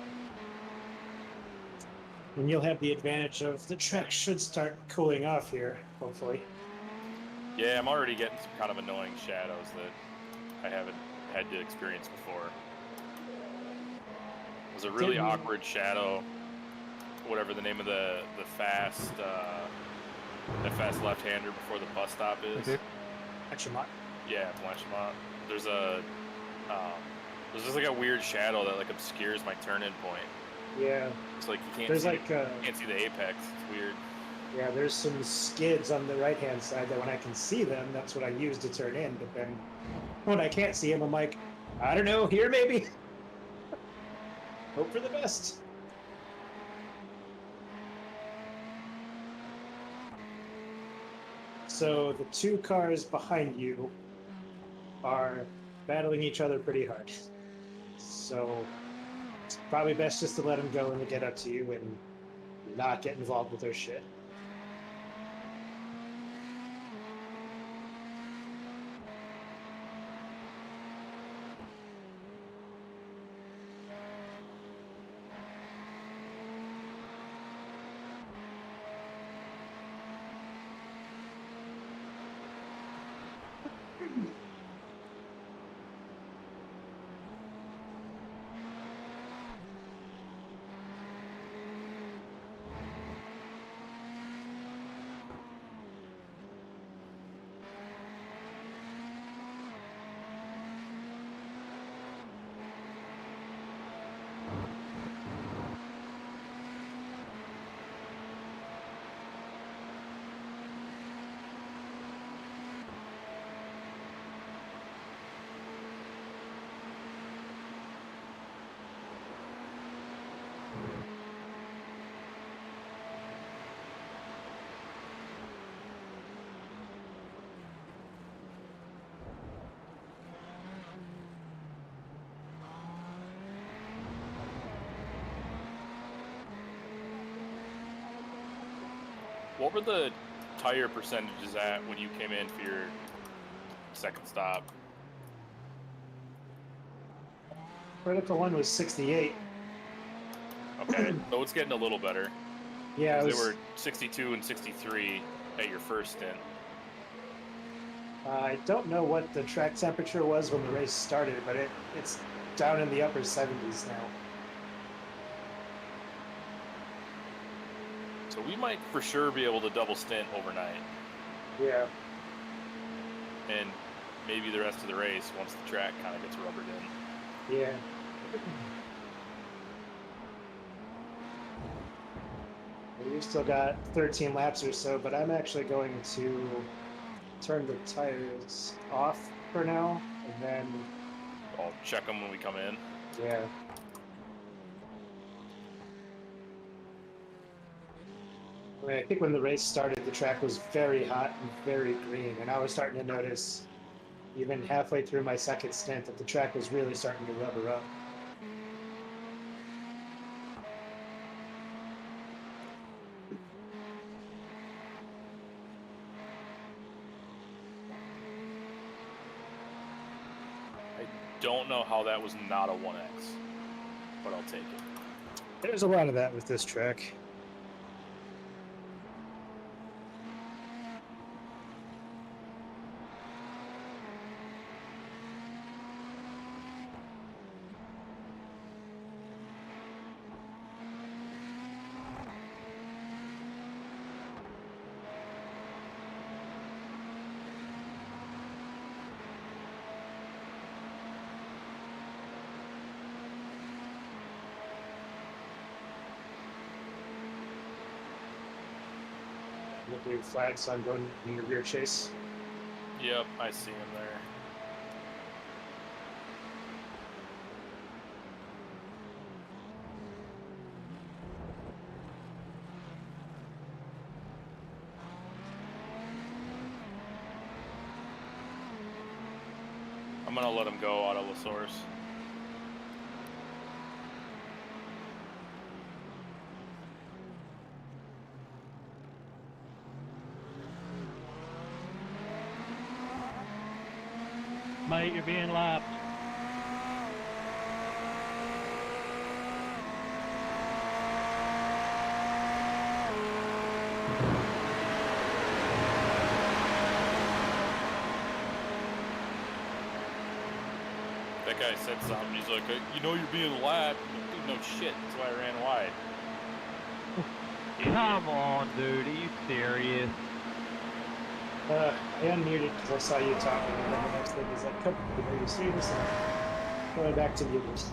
Speaker 5: And you'll have the advantage of the track should start cooling off here, hopefully.
Speaker 8: Yeah, I'm already getting some kind of annoying shadows that I haven't had to experience before. It was a really awkward shadow, whatever the name of the fast left-hander before the bus stop is.
Speaker 5: Blanchimont.
Speaker 8: Yeah, Blanchimont. There's just like a weird shadow that like obscures my turn-in point.
Speaker 5: Yeah.
Speaker 8: It's like you
Speaker 5: There's
Speaker 8: can't see the apex. It's weird.
Speaker 5: Yeah, there's some skids on the right-hand side that when I can see them, that's what I use to turn in. But then when I can't see them, I'm like, I don't know, here maybe. Hope for the best. So the two cars behind you are battling each other pretty hard. So it's probably best just to let them go when they get up to you and not get involved with their shit.
Speaker 8: What were the tire percentages at when you came in for your second stop?
Speaker 5: Critical one was 68.
Speaker 8: Okay, so it's getting a little better.
Speaker 5: Yeah,
Speaker 8: they were 62 and 63 at your first stint.
Speaker 5: I don't know what the track temperature was when the race started, but it's down in the upper 70s now.
Speaker 8: So we might for sure be able to double stint overnight.
Speaker 5: Yeah.
Speaker 8: And maybe the rest of the race once the track kind of gets rubbered in.
Speaker 5: Yeah. We've still got 13 laps or so, but I'm actually going to turn the tires off for now, and then
Speaker 8: I'll check them when we come in.
Speaker 5: Yeah. I mean, I think when the race started, the track was very hot and very green, and I was starting to notice, even halfway through my second stint, that the track was really starting to rubber up.
Speaker 8: I don't know how that was not a 1X, but I'll take it.
Speaker 5: There's a lot of that with this track. Blue flag, so I'm going in your rear chase.
Speaker 8: Yep, I see him there. I'm gonna let him go out of the source.
Speaker 2: Mate, you're being lapped.
Speaker 8: That guy said something. He's like, you know, you're being lapped. Dude, no shit. That's why I ran wide.
Speaker 9: Come on, dude. Are you serious?
Speaker 5: I unmuted because I saw you talking, and then the next thing is like, come on, are you serious? And going back to muted.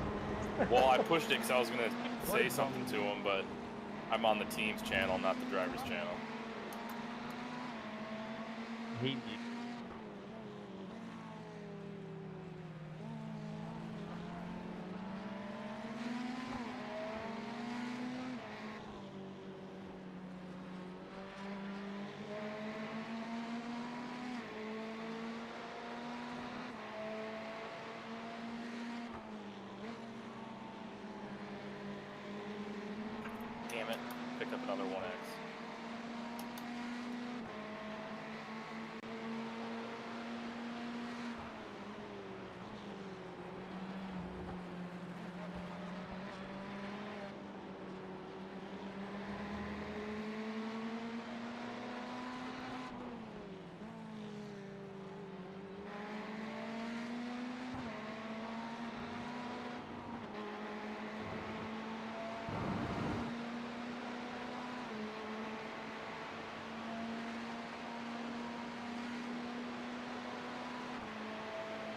Speaker 8: Well, I pushed it because I was going to say something to him, but I'm on the team's channel, not the driver's channel.
Speaker 9: He.
Speaker 8: Damn it. Picked up another 1X.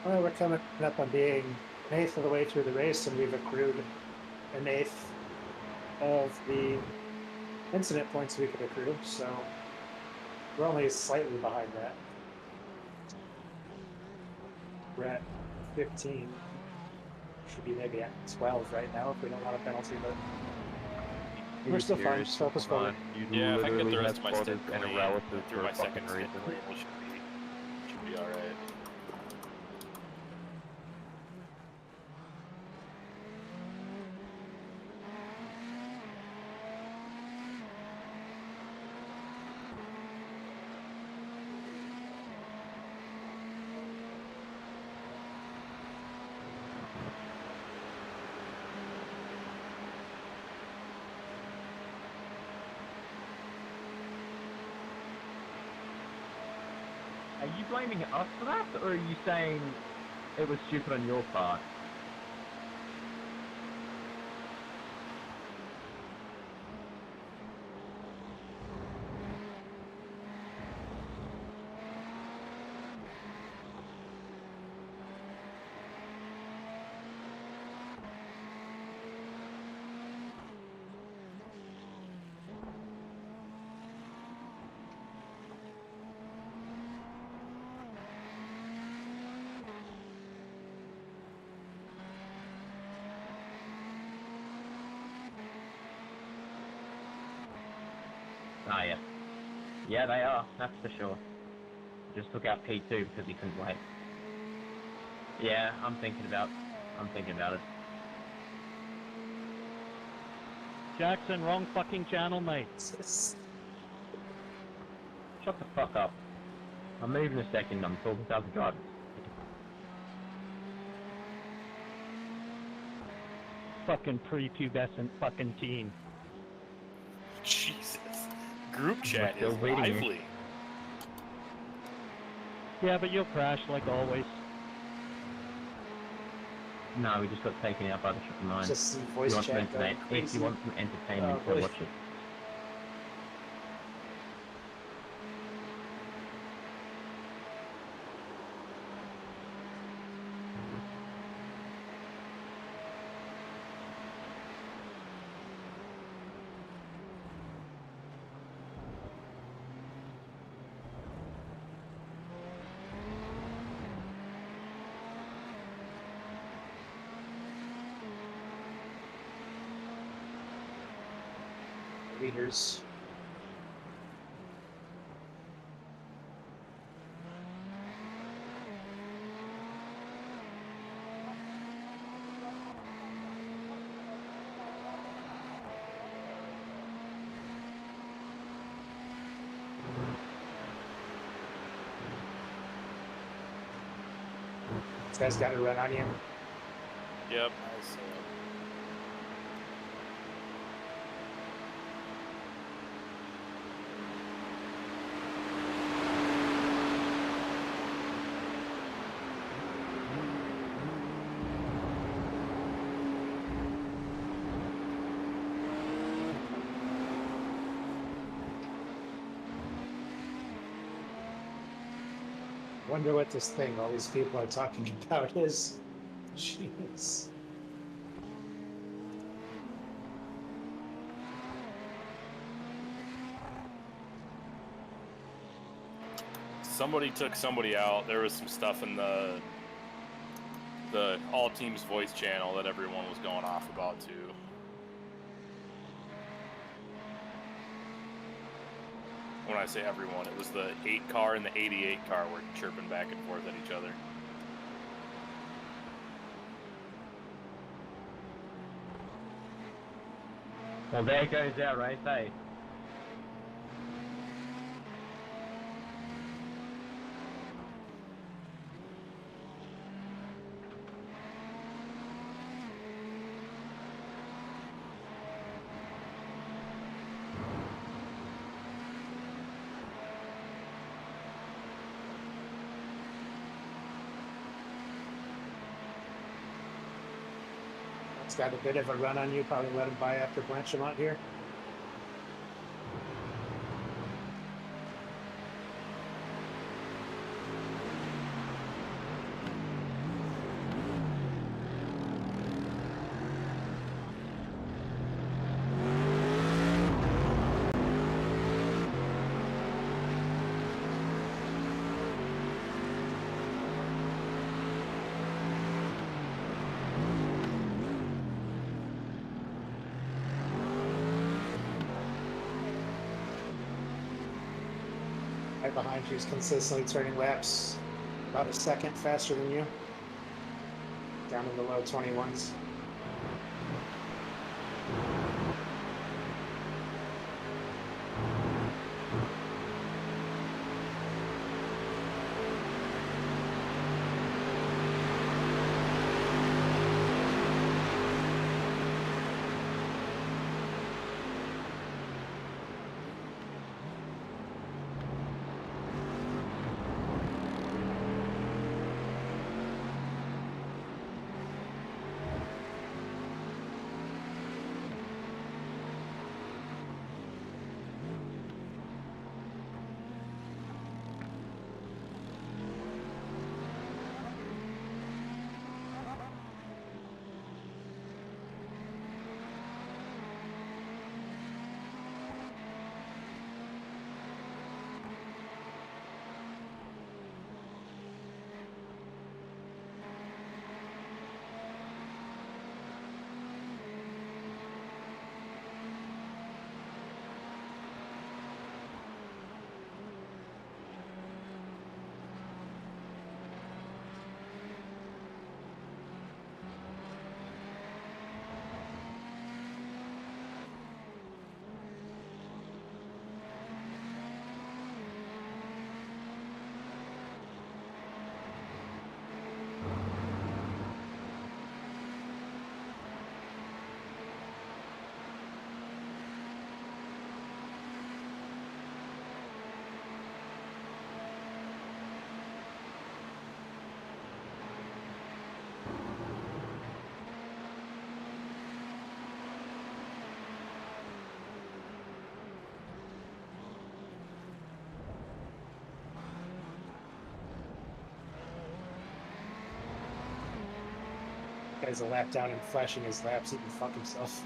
Speaker 5: Well, we're coming up on being an eighth of the way through the race, and we've accrued an eighth of the incident points we could accrue, so we're only slightly behind that. We're at 15. Should be maybe at 12 right now if we don't want a penalty, but we're still fine. Just focus forward.
Speaker 8: Yeah, if I can get the rest of my
Speaker 9: stint
Speaker 8: stint
Speaker 9: and a
Speaker 8: clean
Speaker 9: relative
Speaker 8: through
Speaker 9: for
Speaker 8: my
Speaker 9: a fucking
Speaker 8: second stint
Speaker 9: reason.
Speaker 8: clean, we should be all right.
Speaker 6: Are you blaming us for that, or are you saying it was stupid on your part? Ah, yeah. Yeah, they are, that's for sure. Just took out P2 because he couldn't wait. Yeah, I'm thinking about it.
Speaker 2: Jackson, wrong fucking channel, mate.
Speaker 6: Shut the fuck up. I'm moving a second, I'm talking to other drivers.
Speaker 2: Fucking prepubescent fucking teen.
Speaker 8: Jesus. Group chat
Speaker 6: still
Speaker 8: is
Speaker 6: waiting here.
Speaker 8: lively.
Speaker 2: Yeah, but you'll crash like always.
Speaker 6: No, we just got taken out by the 999.
Speaker 5: Just see voice
Speaker 6: You want some
Speaker 5: chat going
Speaker 6: entertainment? If
Speaker 5: crazy.
Speaker 6: you want some entertainment,
Speaker 5: Oh,
Speaker 6: go watch it.
Speaker 5: Leaders. This guy's got to run on you.
Speaker 8: Yep.
Speaker 4: I see him.
Speaker 5: Wonder what this thing all these people are talking about is. Jeez.
Speaker 8: Somebody took somebody out. There was some stuff in the all teams voice channel that everyone was going off about too. When I say everyone, it was the 8 car and the 88 car were chirping back and forth at each other.
Speaker 6: Well, there goes our race, eh?
Speaker 5: It's got a bit of a run on you. Probably let him by after Blanchimont here. Right behind you is consistently turning laps about a second faster than you. Down in the low 21s. Guy's a lap down and flashing his laps. He can fuck himself.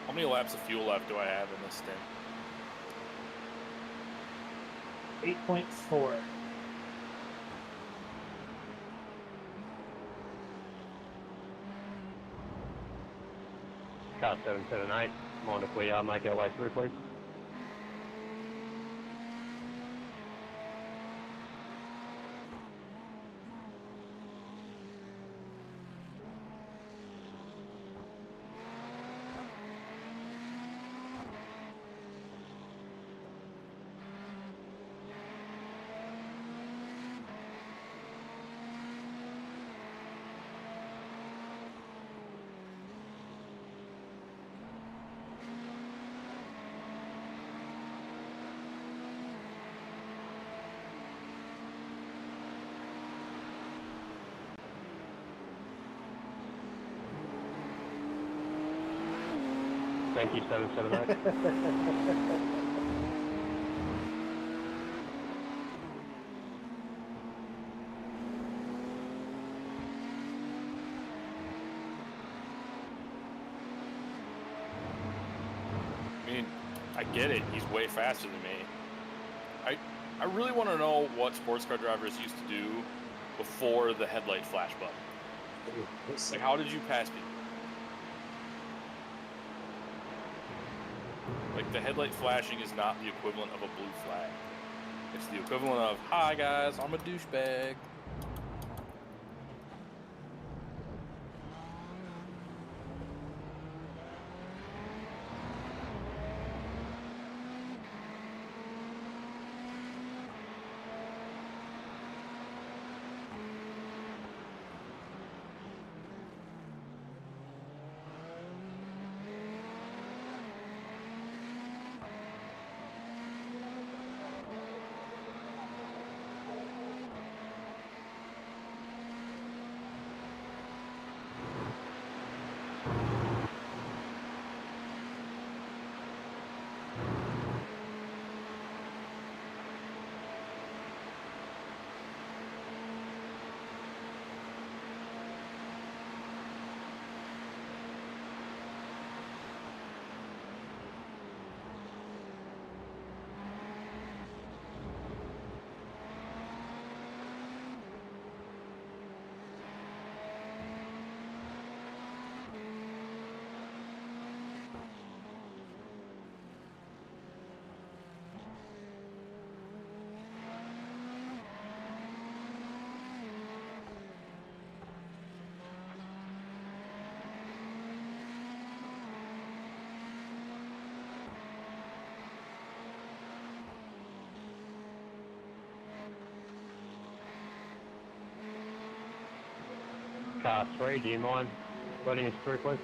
Speaker 8: How many laps of fuel left do I have in this stint?
Speaker 5: 8.4.
Speaker 2: Car 778, mind if we make our way through, please? Thank you, 778.
Speaker 8: I mean, I get it. He's way faster than me. I really want to know what sports car drivers used to do before the headlight flash button. Like, how did you pass me? Like, the headlight flashing is not the equivalent of a blue flag. It's the equivalent of, hi guys, I'm a douchebag.
Speaker 2: Car 3, do you mind letting us through, please?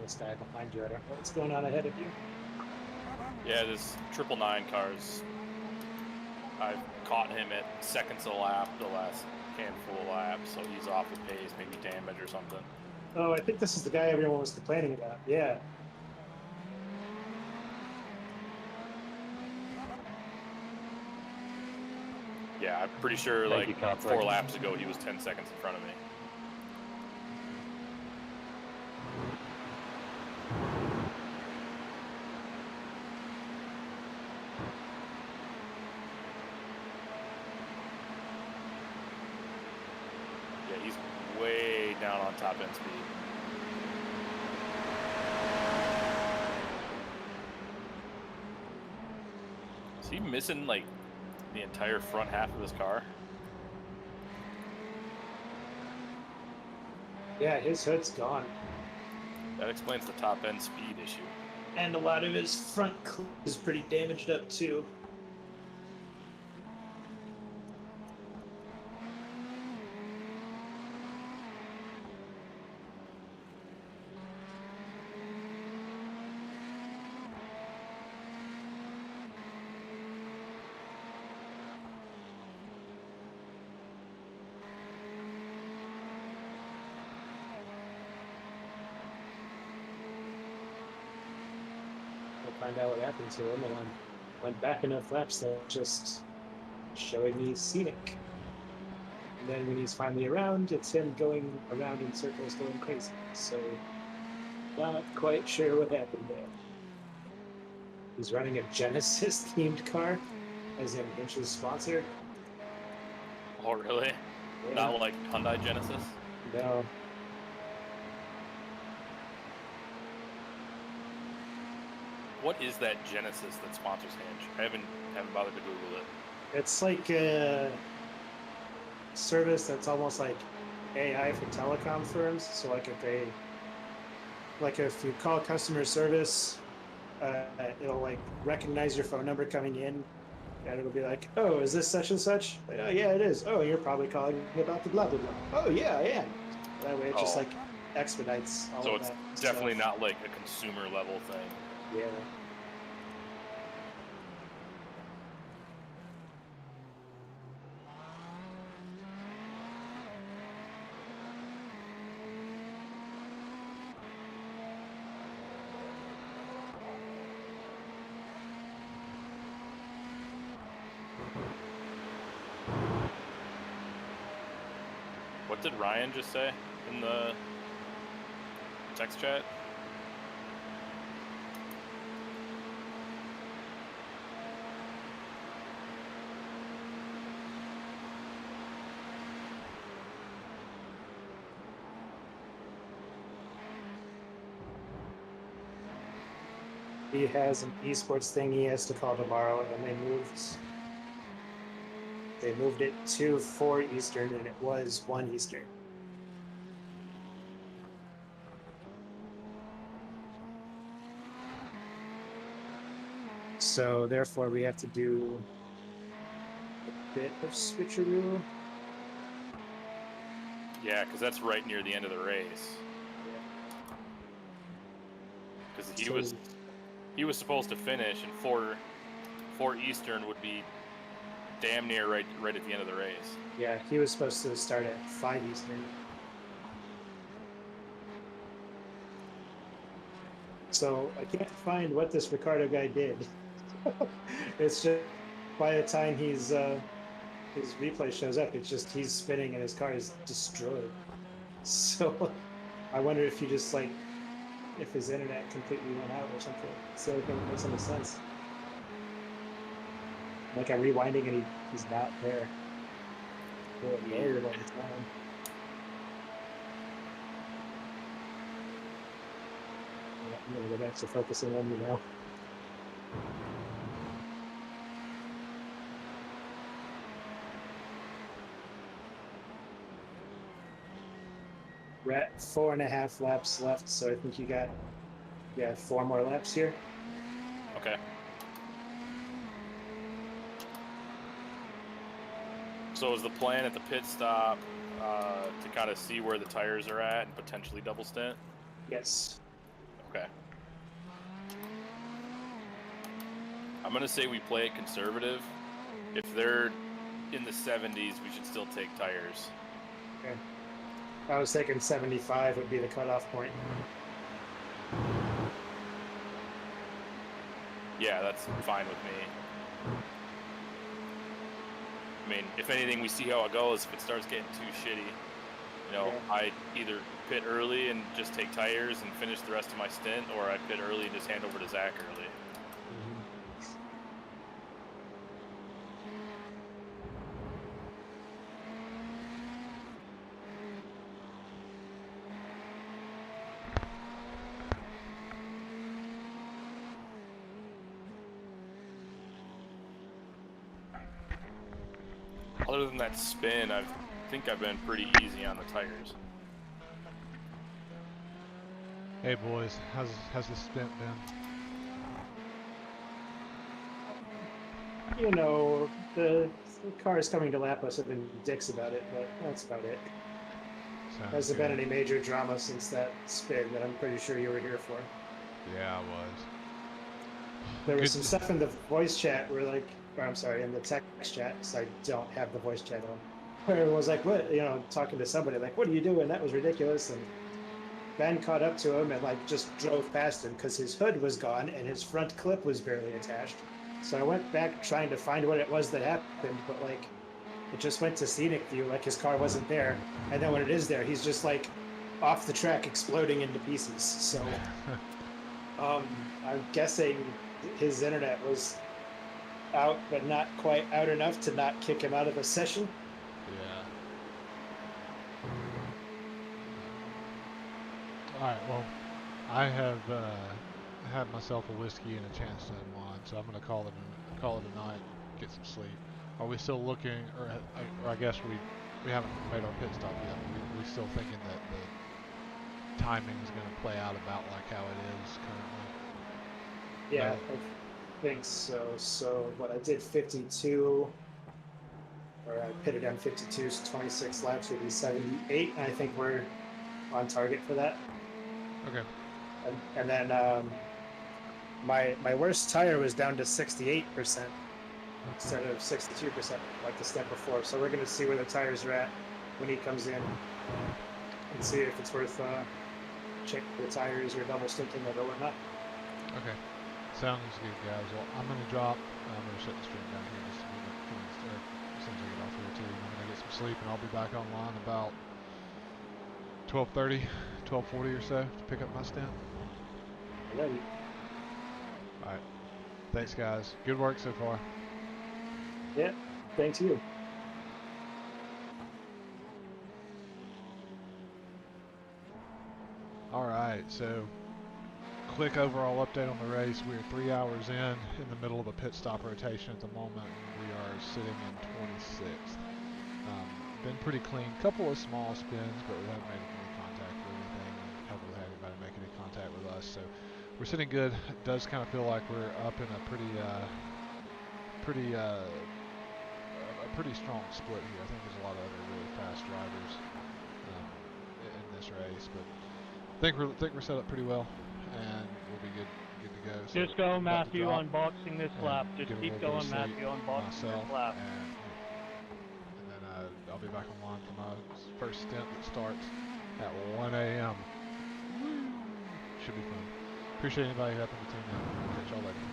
Speaker 5: This guy behind you. I don't know what's going on ahead of you.
Speaker 8: Yeah, this 999 cars. I've caught him at seconds a lap the last handful of laps, so he's off the pace, maybe damage or something.
Speaker 5: Oh, I think this is the guy everyone was complaining about. Yeah.
Speaker 8: Yeah, I'm pretty sure
Speaker 2: Thank
Speaker 8: like
Speaker 2: you, Car 3.
Speaker 8: 4 laps ago he was 10 seconds in front of me. Yeah, he's way down on top end speed. Is he missing like the entire front half of his car?
Speaker 5: Yeah, his hood's gone.
Speaker 8: That explains the top end speed issue.
Speaker 5: And a lot of his front is pretty damaged up too. find out what happened to him, and I went back enough laps that just showing me scenic. And then when he's finally around, it's him going around in circles, going crazy. So, not quite sure what happened there. He's running a Genesis themed car as in Hinch's sponsor.
Speaker 8: Oh, really?
Speaker 5: Yeah.
Speaker 8: Not like Hyundai Genesis?
Speaker 5: No.
Speaker 8: What is that Genesis that sponsors Hinge? I haven't bothered to Google it.
Speaker 5: It's like a service that's almost like AI for telecom firms. So if you call customer service, it'll like recognize your phone number coming in, and it'll be like, "Oh, is this such and such?" Like, "Oh, yeah, it is." "Oh, you're probably calling about the blah blah blah." "Oh, yeah, I am." That way, it just
Speaker 8: Oh.
Speaker 5: like expedites all
Speaker 8: So
Speaker 5: of
Speaker 8: it's
Speaker 5: that.
Speaker 8: definitely
Speaker 5: stuff.
Speaker 8: not like a consumer level thing.
Speaker 5: Yeah.
Speaker 8: What did Ryan just say in the text chat?
Speaker 5: He has an esports thing he has to call tomorrow, and they moved it to 4 Eastern, and it was 1 Eastern. So therefore, we have to do a bit of switcheroo.
Speaker 8: Yeah, because that's right near the end of the race. Because he was supposed to finish, and 4 Eastern would be damn near right at the end of the race.
Speaker 5: Yeah, he was supposed to start at 5 Eastern. So I can't find what this Ricardo guy did. It's just by the time his replay shows up, it's just he's spinning and his car is destroyed. So I wonder if he just like if his internet completely went out or something. It's the only thing that makes any sense. Like I'm rewinding and he's not there for a very long time. Yeah, I'm gonna go back to focusing on you now. We're at 4.5 laps left, so I think you got 4 more laps here.
Speaker 8: Okay. So is the plan at the pit stop to kind of see where the tires are at and potentially double stint?
Speaker 5: Yes.
Speaker 8: Okay. I'm going to say we play it conservative. If they're in the 70s, we should still take tires.
Speaker 5: Okay. I was thinking 75 would be the cutoff point.
Speaker 8: Yeah, that's fine with me. I mean, if anything, we see how it goes. If it starts getting too shitty, I either pit early and just take tires and finish the rest of my stint, or I pit early and just hand over to Zach early. Other than that spin, I think I've been pretty easy on the tires.
Speaker 1: Hey boys, how's the stint been?
Speaker 5: You know, the cars coming to lap us have been dicks about it, but that's about it. Hasn't been any major drama since that spin that I'm pretty sure you were here for.
Speaker 1: Yeah, I was.
Speaker 5: There was some stuff in the voice chat where in the text chat, because I don't have the voice chat on, where it was like, what, talking to somebody, like, what are you doing? That was ridiculous. And Ben caught up to him and like just drove past him because his hood was gone and his front clip was barely attached. So I went back trying to find what it was that happened, but like it just went to scenic view, like his car wasn't there. And then when it is there, he's just like off the track exploding into pieces. So I'm guessing his internet was out, but not quite out enough to not kick him out of the session.
Speaker 1: Yeah. Alright, well, I have had myself a whiskey and a chance to unwind, so I'm going to call it a night, get some sleep. Are we still looking, or I guess we haven't made our pit stop yet, but we still thinking that the timing is going to play out about like how it is currently?
Speaker 5: Yeah,
Speaker 1: No.
Speaker 5: I think so. So what I did 52, or I pitted on 52, so 26 laps would be 78, and I think we're on target for that.
Speaker 1: Okay.
Speaker 5: And then my worst tire was down to 68% instead of 62% like the step before. So we're gonna see where the tires are at when he comes in and see if it's worth checking the tires or double stinking it or whatnot.
Speaker 1: Okay. Sounds good, guys. Well, I'm going to drop. I'm going to shut the stream down here just a minute. As soon as I get off here, too. I'm going to get some sleep, and I'll be back online about 12:30, 12:40 or so to pick up my stint.
Speaker 5: Alrighty.
Speaker 1: All right. Thanks, guys. Good work so far.
Speaker 5: Yeah, thanks you.
Speaker 1: All right, so quick overall update on the race. We are 3 hours in the middle of a pit stop rotation at the moment. We are sitting in 26th. Been pretty clean. Couple of small spins, but we haven't made any contact with anything. Haven't really had anybody make any contact with us, so we're sitting good. It does kind of feel like we're up in a pretty strong split here. I think there's a lot of other really fast drivers in this race, but I think we're set up pretty well, and we'll be good to go. So
Speaker 2: Just go,
Speaker 1: I'm about to
Speaker 2: Matthew,
Speaker 1: drop
Speaker 2: unboxing this
Speaker 1: and
Speaker 2: lap. Just
Speaker 1: get a
Speaker 2: keep
Speaker 1: little bit of
Speaker 2: going,
Speaker 1: sleep
Speaker 2: Matthew, unboxing
Speaker 1: myself,
Speaker 2: this lap.
Speaker 1: and then I'll be back online for my first stint that starts at 1 a.m. Should be fun. Appreciate anybody who happened to tune in. Catch y'all later.